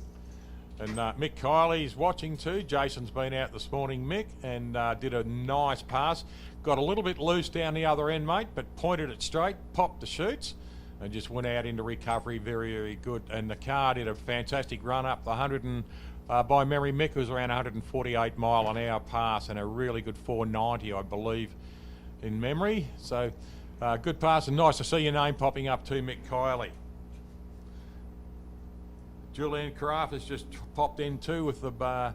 Speaker 1: And Mick Kiley's watching too. Jason's been out this morning, Mick, and did a nice pass. Got a little bit loose down the other end, mate, but pointed it straight, popped the chutes, and just went out into recovery. Very, very good. And the car did a fantastic run up the 100 and, by memory, Mick was around 148 mile an hour pass and a really good 490, I believe, in memory. So good pass, and nice to see your name popping up too, Mick Kiley. Julian Craft has just popped in too with the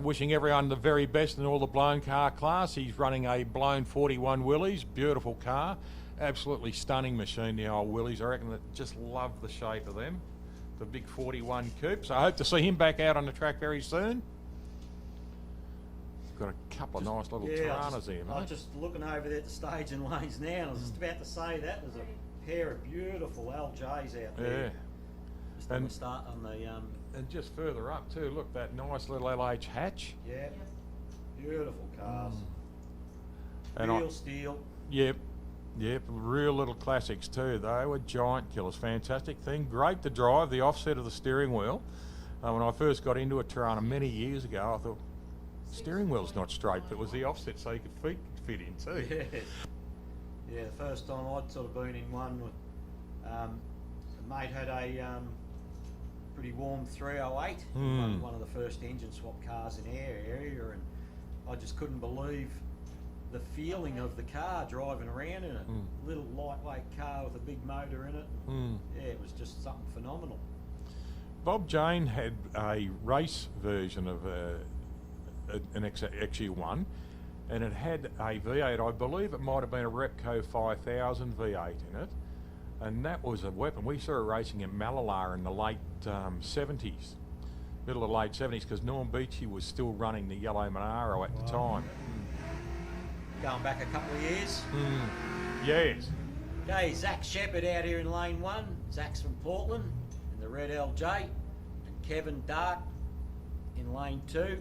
Speaker 1: wishing everyone the very best in all the blown car class. He's running a blown 41 Willys, beautiful car, absolutely stunning machine, the old Willys. I reckon that just love the shape of them, the big 41 coupes. I hope to see him back out on the track very soon. Got a couple of nice little Tiranas here,
Speaker 2: I was
Speaker 1: mate.
Speaker 2: just looking over there at the stage and lanes now, and I was just about to say that there's a pair of beautiful LJs out there.
Speaker 1: Yeah.
Speaker 2: Just on the start on the
Speaker 1: And just further up too, look, that nice little LH hatch.
Speaker 2: yeah, beautiful cars.
Speaker 1: And
Speaker 2: Real steel.
Speaker 1: Yep, real little classics too. They were giant killers, fantastic thing. Great to drive, the offset of the steering wheel. When I first got into a Tirana many years ago, I thought, steering wheel's not straight, but it was the offset so you could feet fit in too.
Speaker 2: Yeah. Yeah, the first time I'd sort of been in one, a mate had a pretty warm 308, one of the first engine swap cars in our area, and I just couldn't believe the feeling of the car driving around in it. Little lightweight car with a big motor in it. Yeah, it was just something phenomenal.
Speaker 1: Bob Jane had a race version of an XU1, and it had a V8. I believe it might have been a Repco 5000 V8 in it, and that was a weapon. We saw it racing in Malala in the late 70s, middle of the late 70s, because Norm Beachy was still running the yellow Monaro at the time.
Speaker 2: Going back a couple of years.
Speaker 1: Yes.
Speaker 2: Okay, Zach Shepherd out here in lane 1. Zach's from Portland in the red LJ, and Kevin Dark in lane 2.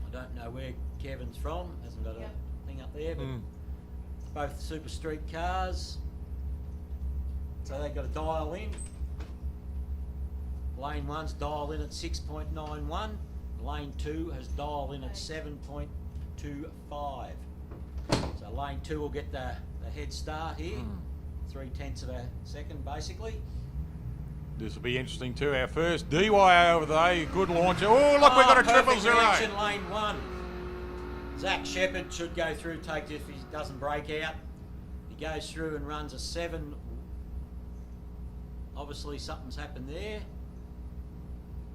Speaker 2: I don't know where Kevin's from, hasn't got a thing up there, but both super street cars. So they've got to dial in. Lane 1's dialed in at 6.91. Lane 2 has dialed in at 7.25. So lane 2 will get the head start here. 0.3 of a second basically.
Speaker 1: This will be interesting too. Our first DY over there, good launcher. Oh, look, we've got a triple
Speaker 2: perfect
Speaker 1: zero.
Speaker 2: connection, lane 1. Zach Shepherd should go through, take it if he doesn't break out. He goes through and runs a 7. Obviously something's happened there,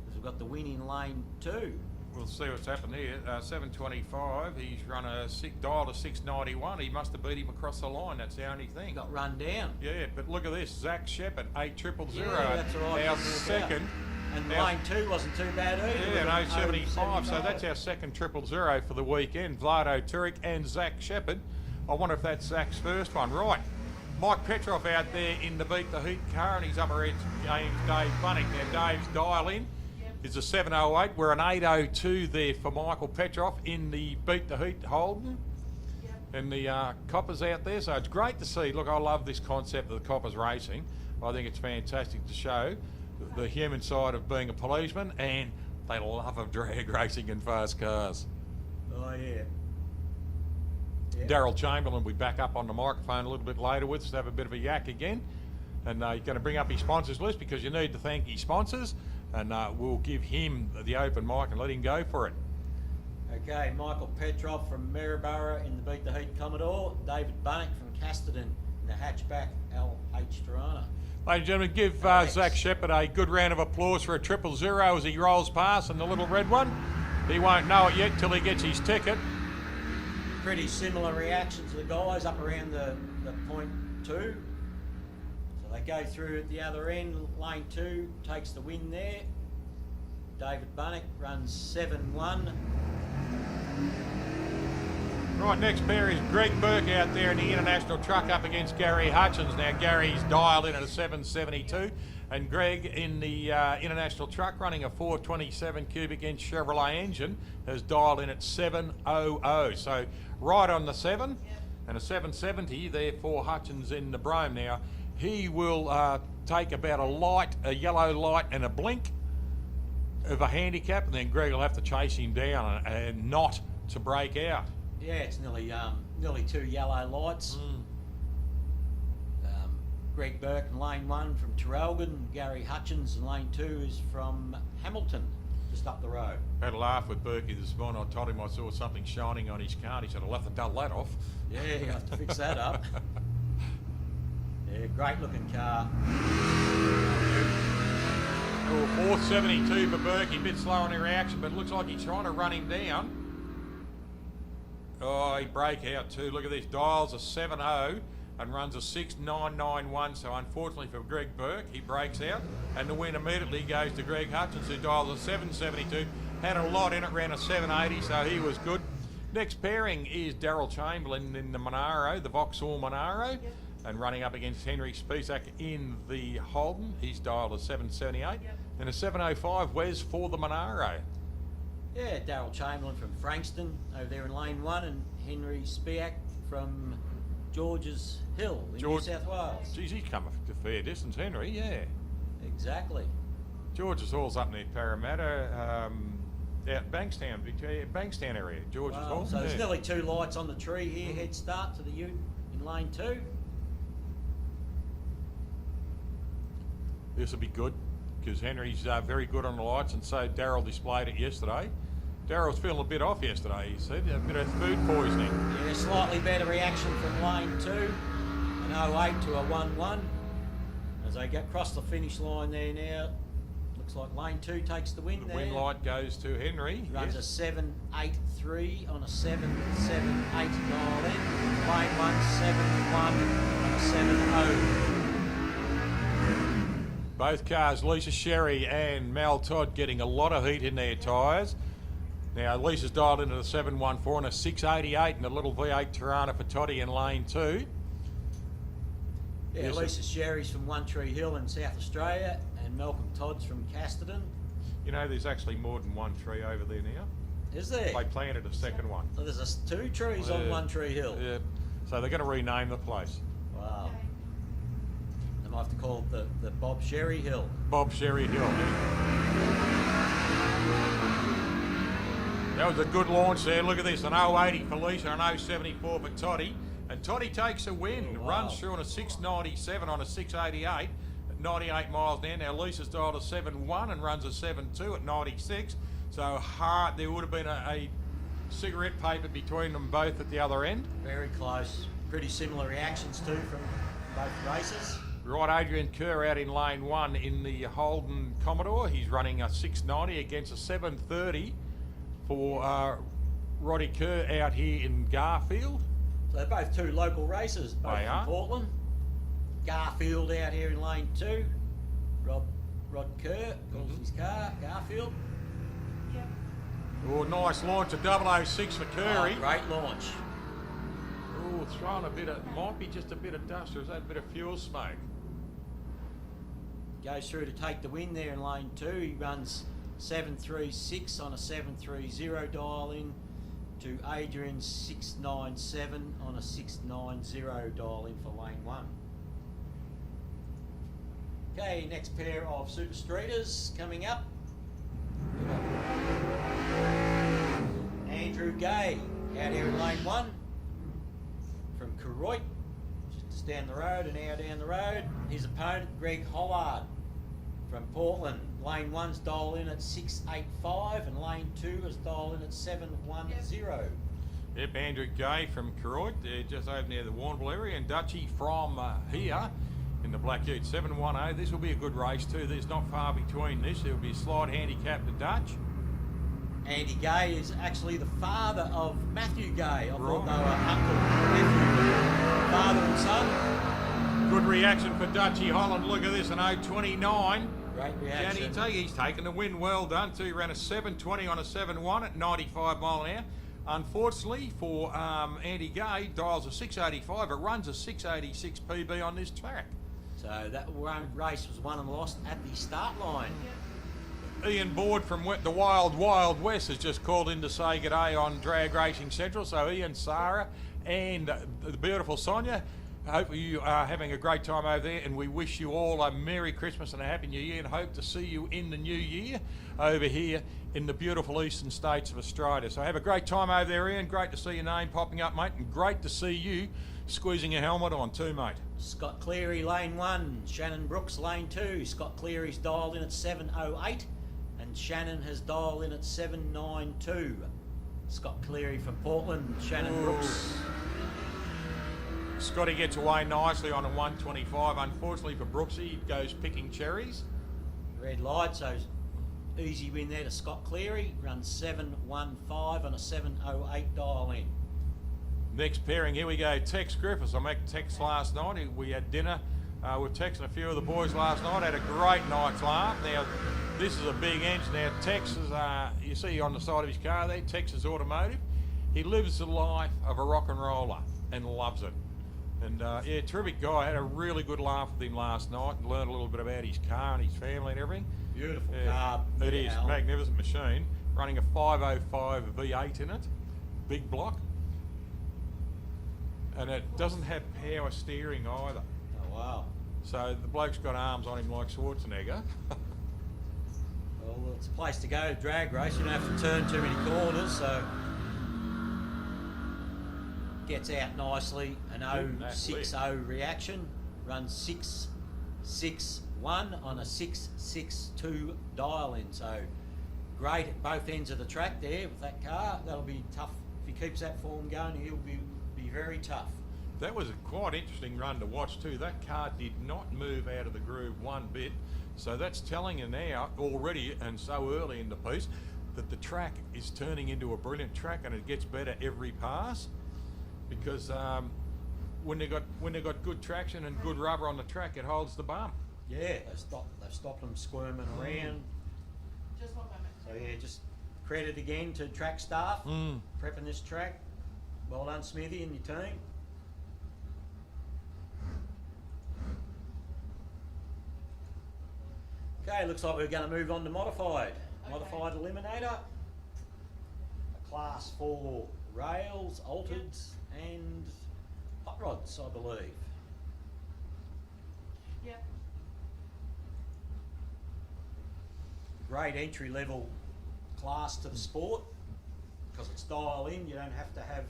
Speaker 2: because we've got the win in lane 2.
Speaker 1: We'll see what's happened here. 725. He's run a dial to 691. He must have beat him across the line. That's the only thing.
Speaker 2: Got run down.
Speaker 1: Yeah, but look at this. Zach Shepherd, 8000.
Speaker 2: Yeah, that's right.
Speaker 1: Our second.
Speaker 2: And
Speaker 1: our-
Speaker 2: lane 2 wasn't too bad either.
Speaker 1: Yeah,
Speaker 2: with
Speaker 1: no,
Speaker 2: an
Speaker 1: 75. So that's our second 000 for the weekend. Vlado Turek and Zach Shepherd. I wonder if that's Zach's first one. Right. Mike Petrov out there in the Beat the Heat car, and he's up against Dave Bunning. Now Dave's dial in is a 708. We're an 802 there for Michael Petrov in the Beat the Heat Holden. And the Coppers out there. So it's great to see. Look, I love this concept of the Coppers racing. I think it's fantastic to show the human side of being a policeman, and they love of drag racing and fast cars.
Speaker 2: Oh yeah.
Speaker 1: Daryl Chamberlain will be back up on the microphone a little bit later with us to have a bit of a yak again. And you're going to bring up his sponsors list, because you need to thank his sponsors. and we'll give him the open mic and let him go for it.
Speaker 2: Okay, Michael Petrov from Maryborough in the Beat the Heat Commodore. David Bunnick from Casterton in the hatchback LH Tirana.
Speaker 1: Ladies and gentlemen, give
Speaker 2: Thanks.
Speaker 1: Zach Shepherd a good round of applause for a 000 as he rolls past in the little red one. He won't know it yet till he gets his ticket.
Speaker 2: Pretty similar reaction to the guys up around the point 2. So they go through at the other end. Lane 2 takes the win there. David Bunnick runs 7-1.
Speaker 1: Right, next pair is Greg Burke out there in the International Truck up against Gary Hutchins. Now, Gary's dialed in at a 772, and Greg in the International Truck running a 427 cubic inch Chevrolet engine has dialed in at 700. So, right on the 7, and a 770 there for Hutchins in the Brome. Now, he will take about a yellow light and a blink of a handicap, and then Greg will have to chase him down and not to break out.
Speaker 2: Yeah, it's nearly 2 yellow lights. Greg Burke in lane 1 from Traralgon. Gary Hutchins in lane 2 is from Hamilton, just up the road.
Speaker 1: Had a laugh with Berkey this morning. I told him I saw something shining on his car. He said, I'll have to dull that off.
Speaker 2: Yeah, you have to fix that up. Yeah, great looking car.
Speaker 1: Oh, 472 for Berkey, a bit slow on the reaction, but it looks like he's trying to run him down. Oh, he break out too. Look at this, dials a 70 and runs a 6991. So unfortunately for Greg Burke, he breaks out, and the win immediately goes to Greg Hutchins, who dials a 772. Had a lot in it, ran a 780, so he was good. Next pairing is Daryl Chamberlain in the Monaro, the Vauxhall Monaro, and running up against Henry Spisak in the Holden. He's dialed a 778 and a 705 Wes for the Monaro.
Speaker 2: Yeah, Daryl Chamberlain from Frankston over there in lane 1, and Henry Spiak from George's Hill in New South Wales.
Speaker 1: Geez, he's come a fair distance, Henry, yeah.
Speaker 2: Exactly.
Speaker 1: George's Hall's up near Parramatta, out Bankstown, Victoria, Bankstown area, George's
Speaker 2: Wow,
Speaker 1: Hall.
Speaker 2: so there's
Speaker 1: yeah.
Speaker 2: nearly 2 lights on the tree here. Head start to the Ute in lane 2.
Speaker 1: This will be good, because Henry's very good on the lights, and so Daryl displayed it yesterday. Daryl's feeling a bit off yesterday, he said, a bit of food poisoning.
Speaker 2: Yeah, slightly better reaction from lane 2, an 08 to a 11. As they get across the finish line there now, looks like lane 2 takes the win
Speaker 1: The
Speaker 2: there.
Speaker 1: win light goes to Henry.
Speaker 2: Runs
Speaker 1: yes.
Speaker 2: a 783 on a 778 dial in. Lane 1, 7-1 on a 7-0.
Speaker 1: Both cars, Lisa Sherry and Mal Todd, getting a lot of heat in their tyres. Now, Lisa's dialed into the 714 and a 688 and a little V8 Tirana for Toddy in lane 2.
Speaker 2: Yeah,
Speaker 1: Yes,
Speaker 2: Lisa Sherry's from One Tree Hill in South Australia, and Malcolm Todd's from Casterton.
Speaker 1: You know, there's actually more than one tree over there now.
Speaker 2: Is there?
Speaker 1: They planted a second one.
Speaker 2: So there's 2 trees on One Tree Hill.
Speaker 1: Yeah. So they're going to rename the place.
Speaker 2: Wow. They might have to call it the Bob Sherry Hill.
Speaker 1: Bob Sherry Hill. That was a good launch there. Look at this, an 080 for Lisa, an 074 for Toddy. And Toddy takes a win,
Speaker 2: Oh, wow.
Speaker 1: runs through on a 697 on a 688 at 98 miles an hour. Now Lisa's dialed a 71 and runs a 72 at 96. So hard, there would have been a cigarette paper between them both at the other end.
Speaker 2: Very close. Pretty similar reactions too from both races.
Speaker 1: Right, Adrian Kerr out in lane 1 in the Holden Commodore. He's running a 690 against a 730 for Roddy Kerr out here in Garfield.
Speaker 2: So they're both 2 local races, both
Speaker 1: They
Speaker 2: from
Speaker 1: are.
Speaker 2: Portland. Garfield out here in lane 2. Rod Kerr calls his car, Garfield.
Speaker 1: Oh, nice launch, a 006 for Curry.
Speaker 2: Oh, great launch.
Speaker 1: Oh, throwing a bit of, might be just a bit of dust, or is that a bit of fuel smoke?
Speaker 2: Goes through to take the win there in lane 2. He runs 736 on a 730 dial in to Adrian 697 on a 690 dial in for lane 1. Okay, next pair of Super Streeters coming up. Andrew Gay out here in lane 1 from Kuroit, just down the road, an hour down the road. His opponent, Greg Hollard from Portland. Lane 1's dialed in at 685 and lane 2 is dialed in at 710.
Speaker 1: Yep, Andrew Gay from Koroit, just over near the Warrnambool area, and Dutchy from here in the Black Ute 710. This will be a good race too. There's not far between this. There will be a slight handicap to Dutch.
Speaker 2: Andy Gay is actually the father of Matthew Gay. I thought they
Speaker 1: Right.
Speaker 2: were uncle and nephew, father and son.
Speaker 1: Good reaction for Dutchy Holland. Look at this, an 0.29.
Speaker 2: Great
Speaker 1: Danny
Speaker 2: reaction.
Speaker 1: T, he's taken the win. Well done too. He ran a 7.20 on a 7.1 at 95 mile an hour. Unfortunately for Andy Gay, dials a 685. It runs a 686 PB on this track.
Speaker 2: So that race was won and lost at the start line.
Speaker 1: Ian Board from the Wild West has just called in to say good day on Drag Racing Central. So Ian, Sarah and the beautiful Sonia, I hope you are having a great time over there, and we wish you all a Merry Christmas and a Happy New Year, and hope to see you in the new year over here in the beautiful eastern states of Australia. So have a great time over there, Ian. Great to see your name popping up, mate, and great to see you squeezing your helmet on too, mate.
Speaker 2: Scott Cleary, lane 1. Shannon Brooks, lane 2. Scott Cleary's dialed in at 708 and Shannon has dialed in at 792. Scott Cleary from Portland, Shannon Brooks.
Speaker 1: Scotty gets away nicely on a 125. Unfortunately for Brooksy, he goes picking cherries.
Speaker 2: Red light, so easy win there to Scott Cleary. Runs 715 on a 708 dial in.
Speaker 1: Next pairing, here we go. Tex Griffiths. I met Tex last night. We had dinner with Tex and a few of the boys last night. Had a great night's laugh. Now, this is a big engine. Now, Tex is, you see on the side of his car there, Tex is automotive. He lives the life of a rock and roller and loves it. And yeah, terrific guy. I had a really good laugh with him last night and learned a little bit about his car and his family and everything.
Speaker 2: Beautiful
Speaker 1: Yeah,
Speaker 2: car.
Speaker 1: it is.
Speaker 2: Al.
Speaker 1: Magnificent machine. Running a 505 V8 in it. Big block. And it doesn't have power steering either.
Speaker 2: Oh, wow.
Speaker 1: So the bloke's got arms on him like Schwarzenegger.
Speaker 2: Well, it's a place to go, drag race. You don't have to turn too many corners, so gets out nicely. An
Speaker 1: That
Speaker 2: 060 reaction. Runs 661 on a 662 dial in. So great at both ends of the track there with that car. That'll be tough. If he keeps that form going, he'll be very tough.
Speaker 1: That was a quite interesting run to watch too. That car did not move out of the groove one bit. So that's telling you now already, and so early in the piece, that the track is turning into a brilliant track, and it gets better every pass. Because when they got good traction and good rubber on the track, it holds the bump.
Speaker 2: Yeah, they've stopped them squirming around.
Speaker 5: Just one moment.
Speaker 2: So yeah, just credit again to track staff prepping this track. Well done, Smithy and your team. Okay, looks like we're going to move on to modified.
Speaker 5: Okay.
Speaker 2: Modified eliminator. A class 4 rails, altered, and hot rods, I believe.
Speaker 5: Yep.
Speaker 2: Great entry level class to the sport because it's dial in. You don't have to have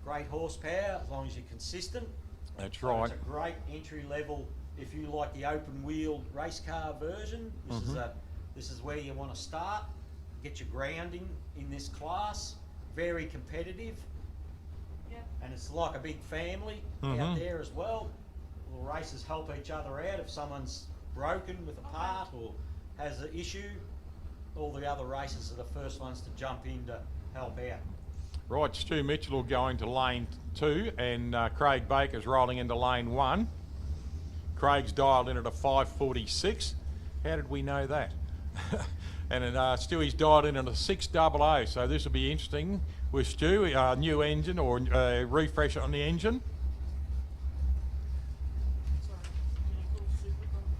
Speaker 2: great horsepower as long as you're consistent.
Speaker 1: That's
Speaker 2: So
Speaker 1: right.
Speaker 2: It's a great entry level if you like the open wheeled race car version. This is where you want to start. Get your grounding in this class. Very competitive,
Speaker 5: Yep.
Speaker 2: and it's like a big family out there as well. The racers help each other out. If someone's broken with a part or has an issue, all the other racers are the first ones to jump in to help out.
Speaker 1: Right, Stu Mitchell going to lane 2, and Craig Baker's rolling into lane 1. Craig's dialed in at a 546. How did we know that? And Stewie's dialed in at a 600. So this will be interesting with Stu. New engine or refresh on the engine.
Speaker 5: Sorry. Can you call Supercharged?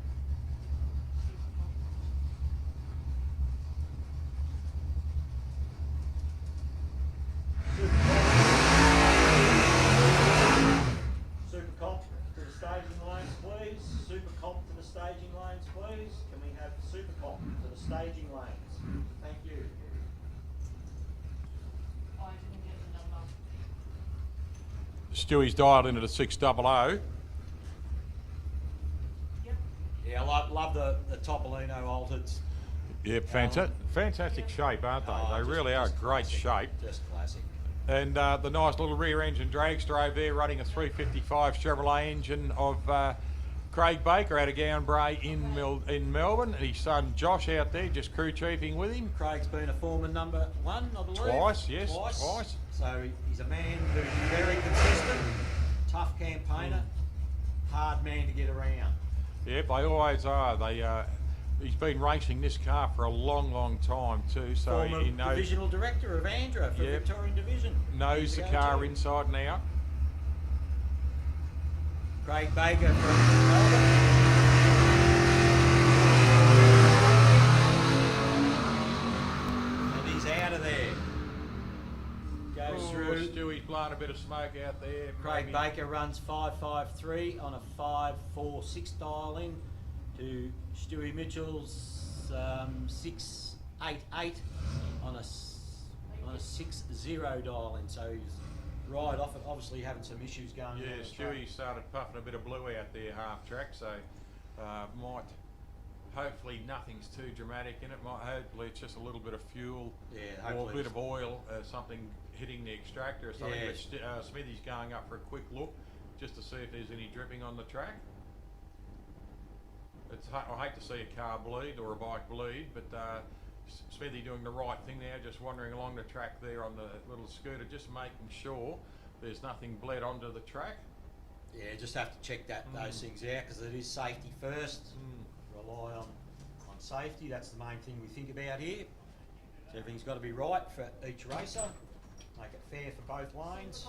Speaker 2: Super comp to the staging lanes, please. Super comp to the staging lanes, please. Can we have super comp to the staging lanes? Thank you.
Speaker 5: I didn't get the number.
Speaker 1: Stewie's dialed in at a 600.
Speaker 5: Yep.
Speaker 2: Yeah, I love the Topolino Altereds.
Speaker 1: Yeah, fantastic shape, aren't they?
Speaker 2: Oh,
Speaker 1: They
Speaker 2: just-
Speaker 1: really are
Speaker 2: just
Speaker 1: great
Speaker 2: classic,
Speaker 1: shape.
Speaker 2: Just classic.
Speaker 1: And the nice little rear engine drag strove there, running a 355 Chevrolet engine of Craig Baker out of Gownbray in Melbourne, and his son Josh out there just crew chiefing with him.
Speaker 2: Craig's been a former number 1, I believe.
Speaker 1: Twice, yes, twice.
Speaker 2: So he's a man who's very consistent, tough campaigner, hard man to get around.
Speaker 1: Yep, they always are. He's been racing this car for a long time too, so
Speaker 2: Former
Speaker 1: he knows
Speaker 2: divisional director of Andra for
Speaker 1: Yep.
Speaker 2: Victorian Division.
Speaker 1: knows
Speaker 2: Years
Speaker 1: the
Speaker 2: ago
Speaker 1: car
Speaker 2: too.
Speaker 1: inside and out.
Speaker 2: Craig Baker from Melbourne. And he's out of there. Goes through.
Speaker 1: Stewie's blowing a bit of smoke out there.
Speaker 2: Craig
Speaker 1: maybe.
Speaker 2: Baker runs 553 on a 546 dial in to Stewie Mitchell's 688 on a 60 dial in. So he's right off it. Obviously having some issues going
Speaker 1: Yeah,
Speaker 2: on. the track.
Speaker 1: Stewie started puffing a bit of blue out there half track, so hopefully nothing's too dramatic in it. Hopefully it's just a little bit of fuel
Speaker 2: Yeah,
Speaker 1: or a
Speaker 2: hopefully
Speaker 1: bit
Speaker 2: it's-
Speaker 1: of oil, something hitting the extractor or something.
Speaker 2: Yeah.
Speaker 1: But Smithy's going up for a quick look just to see if there's any dripping on the track. I hate to see a car bleed or a bike bleed, but Smithy doing the right thing there, just wandering along the track there on the little scooter, just making sure there's nothing bled onto the track.
Speaker 2: Yeah, just have to check those things out because it is safety first. Rely on safety. That's the main thing we think about here. So everything's got to be right for each racer. Make it fair for both lanes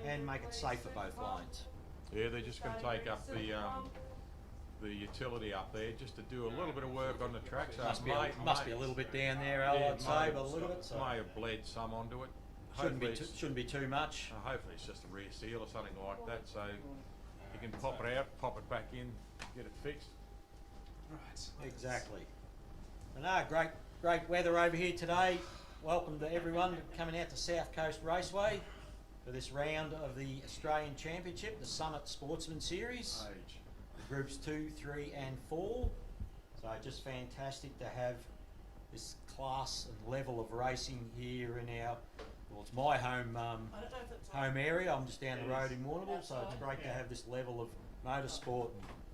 Speaker 2: and make it safe for both lanes.
Speaker 1: Yeah, they're just going to take up the utility up there just to do a little bit of work on the track. So
Speaker 2: Must
Speaker 1: it
Speaker 2: be a little bit down there, Al,
Speaker 1: yeah,
Speaker 2: I'd say, but a little bit. So
Speaker 1: may have bled some onto it.
Speaker 2: shouldn't be too much.
Speaker 1: Hopefully it's just a rear seal or something like that, so you can pop it out, pop it back in, get it fixed.
Speaker 3: Right.
Speaker 2: Exactly. And great weather over here today. Welcome to everyone coming out to South Coast Raceway for this round of the Australian Championship, the Summit Sportsman Series.
Speaker 1: Age.
Speaker 2: Groups 2, 3 and 4. So just fantastic to have this class and level of racing here in our, well, it's my home
Speaker 5: I don't know if it's
Speaker 2: home area. I'm just down the road in Warrnambool, so it's great to have this level of motorsport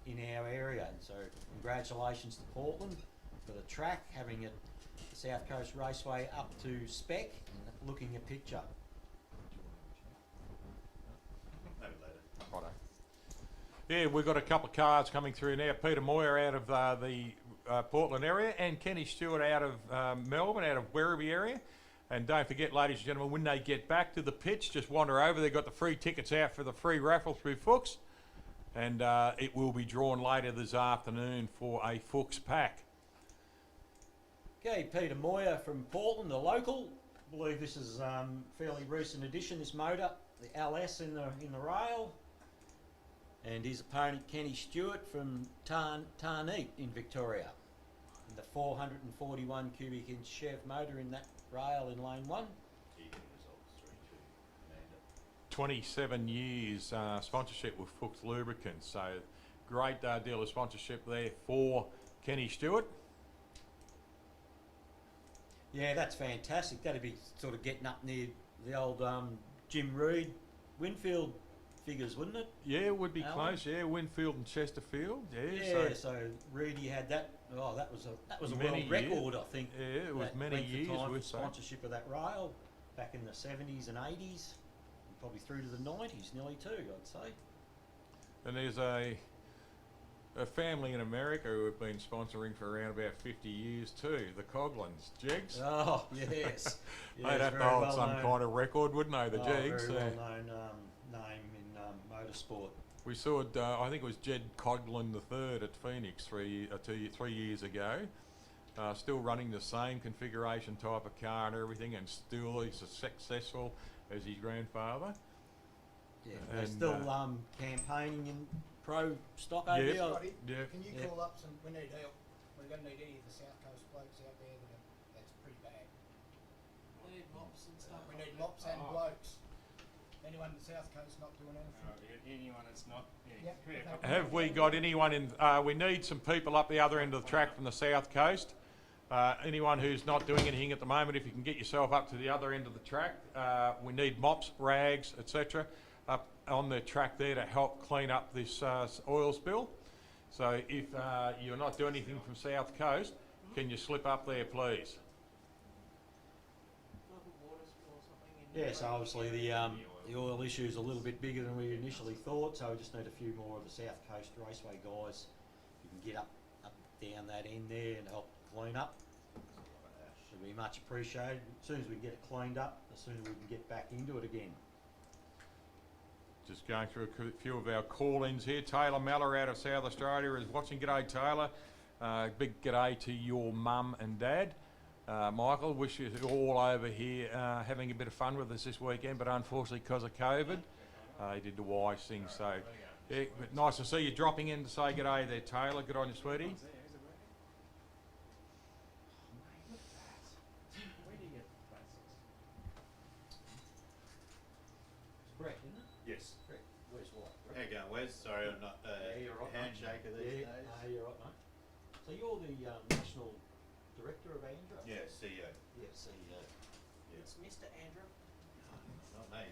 Speaker 2: in our area. And so congratulations to Portland for the track, having it South Coast Raceway up to spec and looking a picture.
Speaker 1: Righto. Yeah, we've got a couple of cars coming through now. Peter Moyer out of the Portland area, and Kenny Stewart out of Melbourne, out of Werribee area. And don't forget, ladies and gentlemen, when they get back to the pitch, just wander over. They've got the free tickets out for the free raffle through Fuchs. And it will be drawn later this afternoon for a Fuchs pack.
Speaker 2: Okay, Peter Moyer from Portland, the local. I believe this is fairly recent addition, this motor, the LS in the rail. And his opponent Kenny Stewart from Tarneet in Victoria. And the 441 cubic inch Chev motor in that rail in lane 1.
Speaker 1: 27 years sponsorship with Fuchs Lubricants. So great deal of sponsorship there for Kenny Stewart.
Speaker 2: Yeah, that's fantastic. That'd be sort of getting up near the old Jim Reed Winfield figures, wouldn't it?
Speaker 1: Yeah, it would be
Speaker 2: Alan?
Speaker 1: close. Yeah, Winfield and Chesterfield. Yeah,
Speaker 2: Yeah, so Reedy had that. Oh, that was a
Speaker 1: Many
Speaker 2: world record, I think.
Speaker 1: Yeah, it was
Speaker 2: that
Speaker 1: many
Speaker 2: length of
Speaker 1: years
Speaker 2: time
Speaker 1: with
Speaker 2: for sponsorship of that rail back in the 70s and 80s, and probably through to the 90s, nearly too, I'd say.
Speaker 1: And there's a family in America who have been sponsoring for around about 50 years too. The Coglins, Jegs.
Speaker 2: Oh yes,
Speaker 1: They'd have to hold some kind of record, wouldn't they? The Jegs.
Speaker 2: Very well known name in motorsport.
Speaker 1: We saw, I think it was Jed Coglin III at Phoenix 3 years ago. Still running the same configuration type of car and everything, and still he's as successful as his grandfather.
Speaker 2: Yeah, they're
Speaker 1: And,
Speaker 2: still campaigning in pro stock over
Speaker 1: Yes.
Speaker 2: here.
Speaker 6: Scotty,
Speaker 1: Yeah.
Speaker 6: can you
Speaker 2: Yeah.
Speaker 6: call up some, we need help, we're gonna need any of the South Coast blokes out there that's pretty bad.
Speaker 5: We need mops and stuff.
Speaker 6: We need mops and blokes. Anyone in the south coast not doing anything?
Speaker 3: Anyone that's not.
Speaker 6: Yeah,
Speaker 3: Yeah,
Speaker 6: okay.
Speaker 1: Have we got anyone in? We need some people up the other end of the track from the south coast. Anyone who's not doing anything at the moment, if you can get yourself up to the other end of the track, we need mops, rags, etc. up on the track there to help clean up this oil spill. So if you're not doing anything from south coast, can you slip up there, please?
Speaker 2: Yeah, so obviously the oil issue is a little bit bigger than we initially thought, so we just need a few more of the South Coast Raceway guys who can get up down that end there and help clean up. Should be much appreciated. As soon as we can get it cleaned up, the sooner we can get back into it again.
Speaker 1: Just going through a few of our call-ins here. Taylor Meller out of South Australia is watching. G'day, Taylor. Big g'day to your mum and dad. Michael, wish you all over here having a bit of fun with us this weekend, but unfortunately because of COVID, he did the wise thing. So, yeah, but nice to see you dropping in to say g'day there, Taylor. Good on you, sweetie.
Speaker 3: Where do you get places?
Speaker 2: It's Brett, isn't it?
Speaker 4: Yes.
Speaker 2: Brett, where's what?
Speaker 7: How you going, Wes? Sorry, I'm not
Speaker 2: you're right, mate.
Speaker 7: handshaker these
Speaker 2: Yeah,
Speaker 7: days.
Speaker 2: you're right, mate. So you're the national director of Andra?
Speaker 7: Yeah, CEO.
Speaker 2: Yeah, CEO.
Speaker 7: Yeah.
Speaker 2: It's Mr. Andra.
Speaker 7: Not me.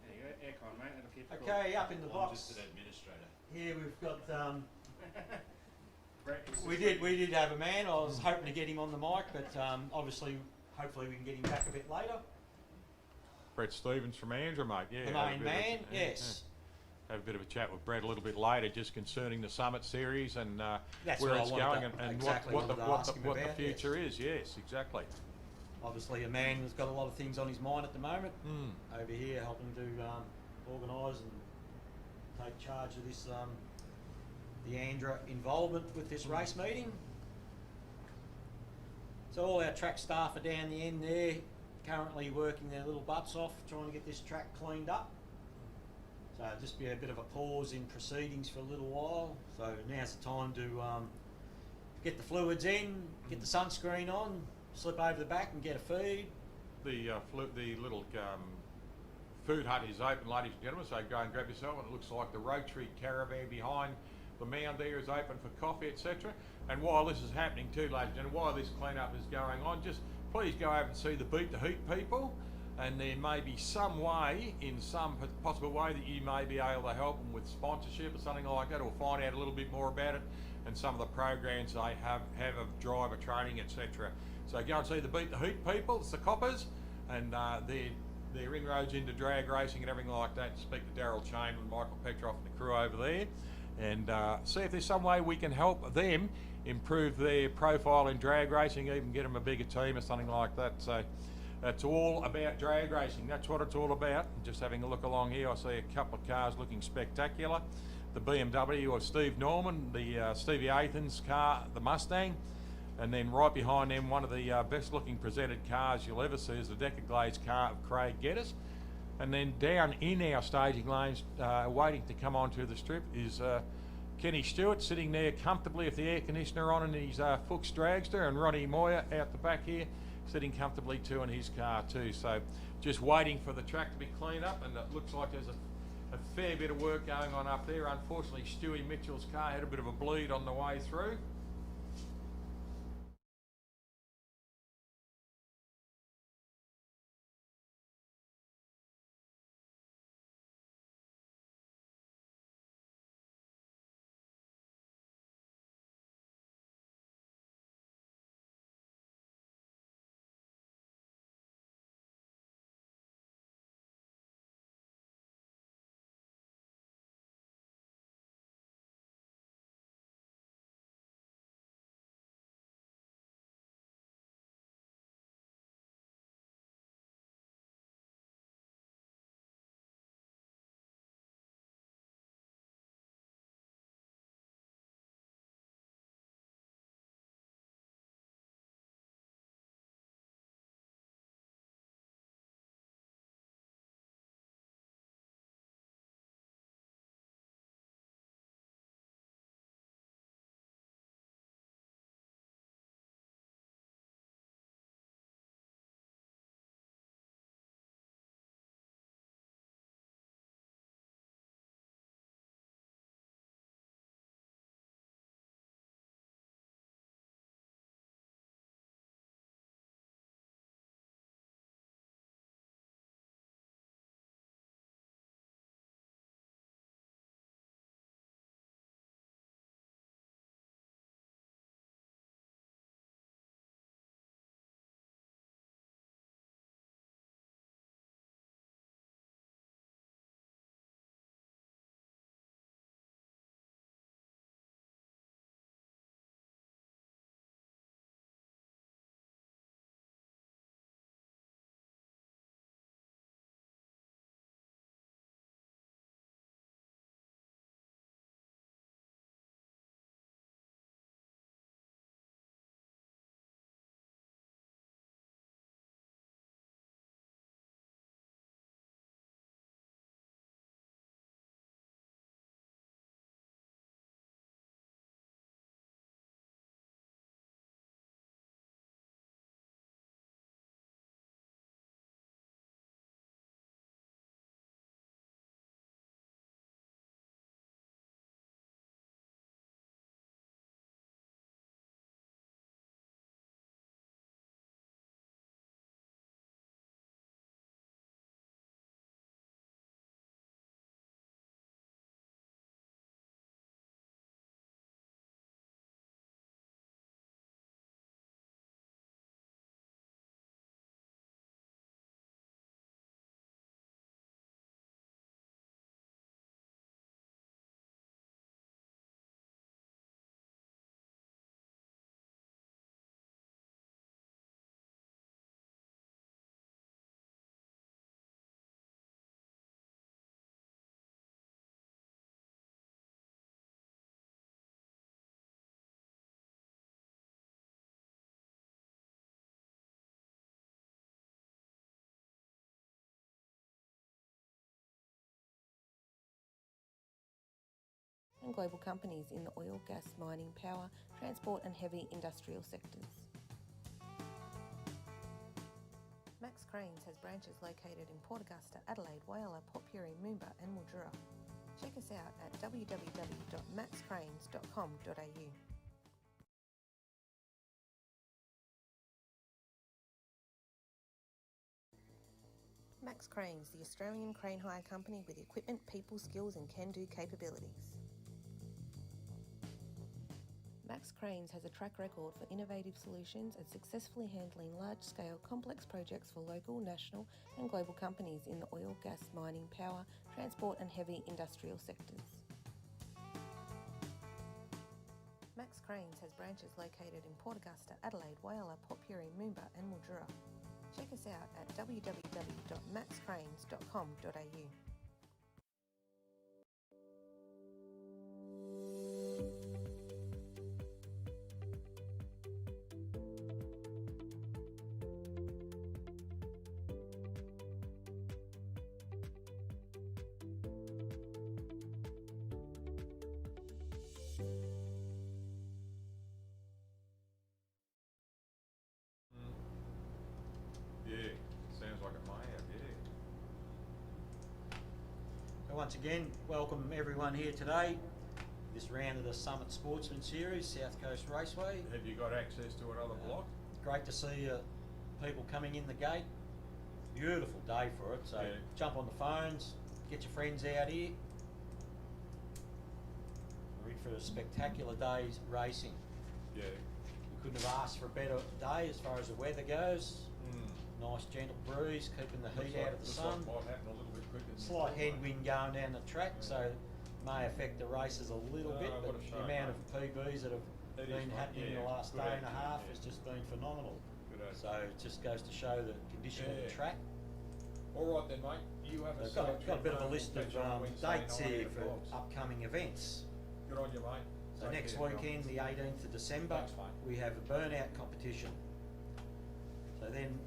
Speaker 3: There you go, aircon, mate. That'll keep it cool.
Speaker 2: Okay, up in the
Speaker 7: I'm
Speaker 2: box.
Speaker 7: just an administrator.
Speaker 2: Here we've got.
Speaker 3: Brett, it's
Speaker 2: We did have a man. I was hoping to get him on the mic, but obviously, hopefully we can get him back a bit later.
Speaker 1: Brett Stevens from Andrew, mate. Yeah,
Speaker 2: The
Speaker 1: have a
Speaker 2: main
Speaker 1: bit of a-
Speaker 2: man,
Speaker 1: yeah,
Speaker 2: yes.
Speaker 1: yeah. Have a bit of a chat with Brett a little bit later, just concerning the Summit Series and
Speaker 2: That's
Speaker 1: where
Speaker 2: what I
Speaker 1: it's
Speaker 2: wanted
Speaker 1: going
Speaker 2: to-
Speaker 1: and
Speaker 2: exactly
Speaker 1: what the
Speaker 2: wanted to ask him
Speaker 1: what the
Speaker 2: about,
Speaker 1: future is. Yes, exactly.
Speaker 2: Obviously, a man who's got a lot of things on his mind at the moment.
Speaker 1: Mm.
Speaker 2: Over here, helping to organise and take charge of this, the Andra involvement with this race meeting. So all our track staff are down the end there, currently working their little butts off, trying to get this track cleaned up. So just be a bit of a pause in proceedings for a little while. So now's the time to get the fluids in, get the sunscreen on, slip over the back and get a feed.
Speaker 1: The little food hut is open, ladies and gentlemen, so go and grab yourself. And it looks like the Rotary caravan behind the mound there is open for coffee, etc. And while this is happening too, ladies and gentlemen, while this clean-up is going on, just please go over and see the Beat the Heat people. And there may be some way, in some possible way, that you may be able to help them with sponsorship or something like that, or find out a little bit more about it and some of the programs they have of driver training, etc. So go and see the Beat the Heat people. It's the coppers, and their inroads into drag racing and everything like that. Speak to Daryl Chamberlain, Michael Petroff and the crew over there, and see if there's some way we can help them improve their profile in drag racing, even get them a bigger team or something like that. So it's all about drag racing. That's what it's all about. Just having a look along here, I see a couple of cars looking spectacular. The BMW of Steve Norman, the Stevie Athens car, the Mustang, and then right behind them, one of the best looking presented cars you'll ever see is the Decker Glaze car of Craig Geddes. And then down in our staging lanes, waiting to come onto the strip, is Kenny Stewart sitting there comfortably with the air conditioner on in his Fuchs Dragster, and Ronnie Moyer out the back here sitting comfortably too in his car too. So just waiting for the track to be cleaned up, and it looks like there's a fair bit of work going on up there. Unfortunately, Stewie Mitchell's car had a bit of a bleed on the way through.
Speaker 8: and global companies in the oil, gas, mining, power, transport and heavy industrial sectors. Max Cranes has branches located in Port Augusta, Adelaide, Whyalla, Port Pirie, Moomba and Mildura. Check us out at www.maxcranes.com.au. Max Cranes, the Australian crane hire company with equipment, people, skills and can-do capabilities. Max Cranes has a track record for innovative solutions and successfully handling large-scale complex projects for local, national and global companies in the oil, gas, mining, power, transport and heavy industrial sectors. Max Cranes has branches located in Port Augusta, Adelaide, Whyalla, Port Pirie, Moomba and Mildura. Check us out at www.maxcranes.com.au.
Speaker 1: Yeah, sounds like it may have, yeah.
Speaker 2: So once again, welcome everyone here today. This round of the Summit Sportsman Series, South Coast Raceway.
Speaker 1: Have you got access to another block?
Speaker 2: Great to see people coming in the gate. Beautiful day for it, so
Speaker 1: Yeah.
Speaker 2: jump on the phones, get your friends out here. We're in for a spectacular day's racing.
Speaker 1: Yeah.
Speaker 2: We couldn't have asked for a better day as far as the weather goes. Nice gentle breeze, keeping the heat out of the sun.
Speaker 1: Looks like might happen a little bit quicker than
Speaker 2: Slight
Speaker 1: thought,
Speaker 2: headwind going down the track, so may affect the races a little bit,
Speaker 1: what
Speaker 2: but
Speaker 1: a
Speaker 2: the
Speaker 1: shame,
Speaker 2: amount of
Speaker 1: mate.
Speaker 2: PBs that have
Speaker 1: It is,
Speaker 2: been
Speaker 1: mate,
Speaker 2: happening in
Speaker 1: yeah.
Speaker 2: the last
Speaker 1: Good
Speaker 2: day and a
Speaker 1: attitude,
Speaker 2: half
Speaker 1: yeah.
Speaker 2: has just been phenomenal.
Speaker 1: Good attitude.
Speaker 2: So it just goes to show the condition of
Speaker 1: Yeah.
Speaker 2: the track.
Speaker 1: All right then, mate. You have a
Speaker 2: I've got
Speaker 1: selection
Speaker 2: a bit of a
Speaker 1: phone
Speaker 2: list
Speaker 1: we'll
Speaker 2: of
Speaker 1: catch on Wednesday
Speaker 2: dates
Speaker 1: night
Speaker 2: here
Speaker 1: at
Speaker 2: for
Speaker 1: Dogs.
Speaker 2: upcoming events.
Speaker 1: Good on you, mate.
Speaker 2: So
Speaker 1: Take
Speaker 2: next
Speaker 1: care, pal.
Speaker 2: weekend, the 18th of December,
Speaker 1: Thanks, mate.
Speaker 2: we have a burnout competition. So then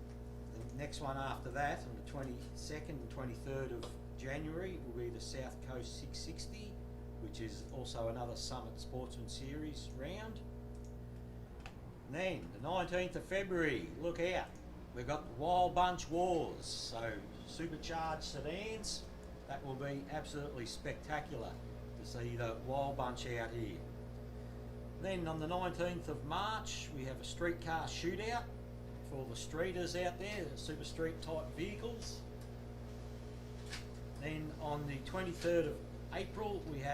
Speaker 2: the next one after that, on the 22nd and 23rd of January, will be the South Coast 660, which is also another Summit Sportsman Series round. And then the 19th of February, look out, we've got the Wild Bunch Wars, so supercharged sedans. That will be absolutely spectacular to see the Wild Bunch out here. Then on the 19th of March, we have a streetcar shootout for all the streeters out there, the super street type vehicles. Then on the 23rd of April, we have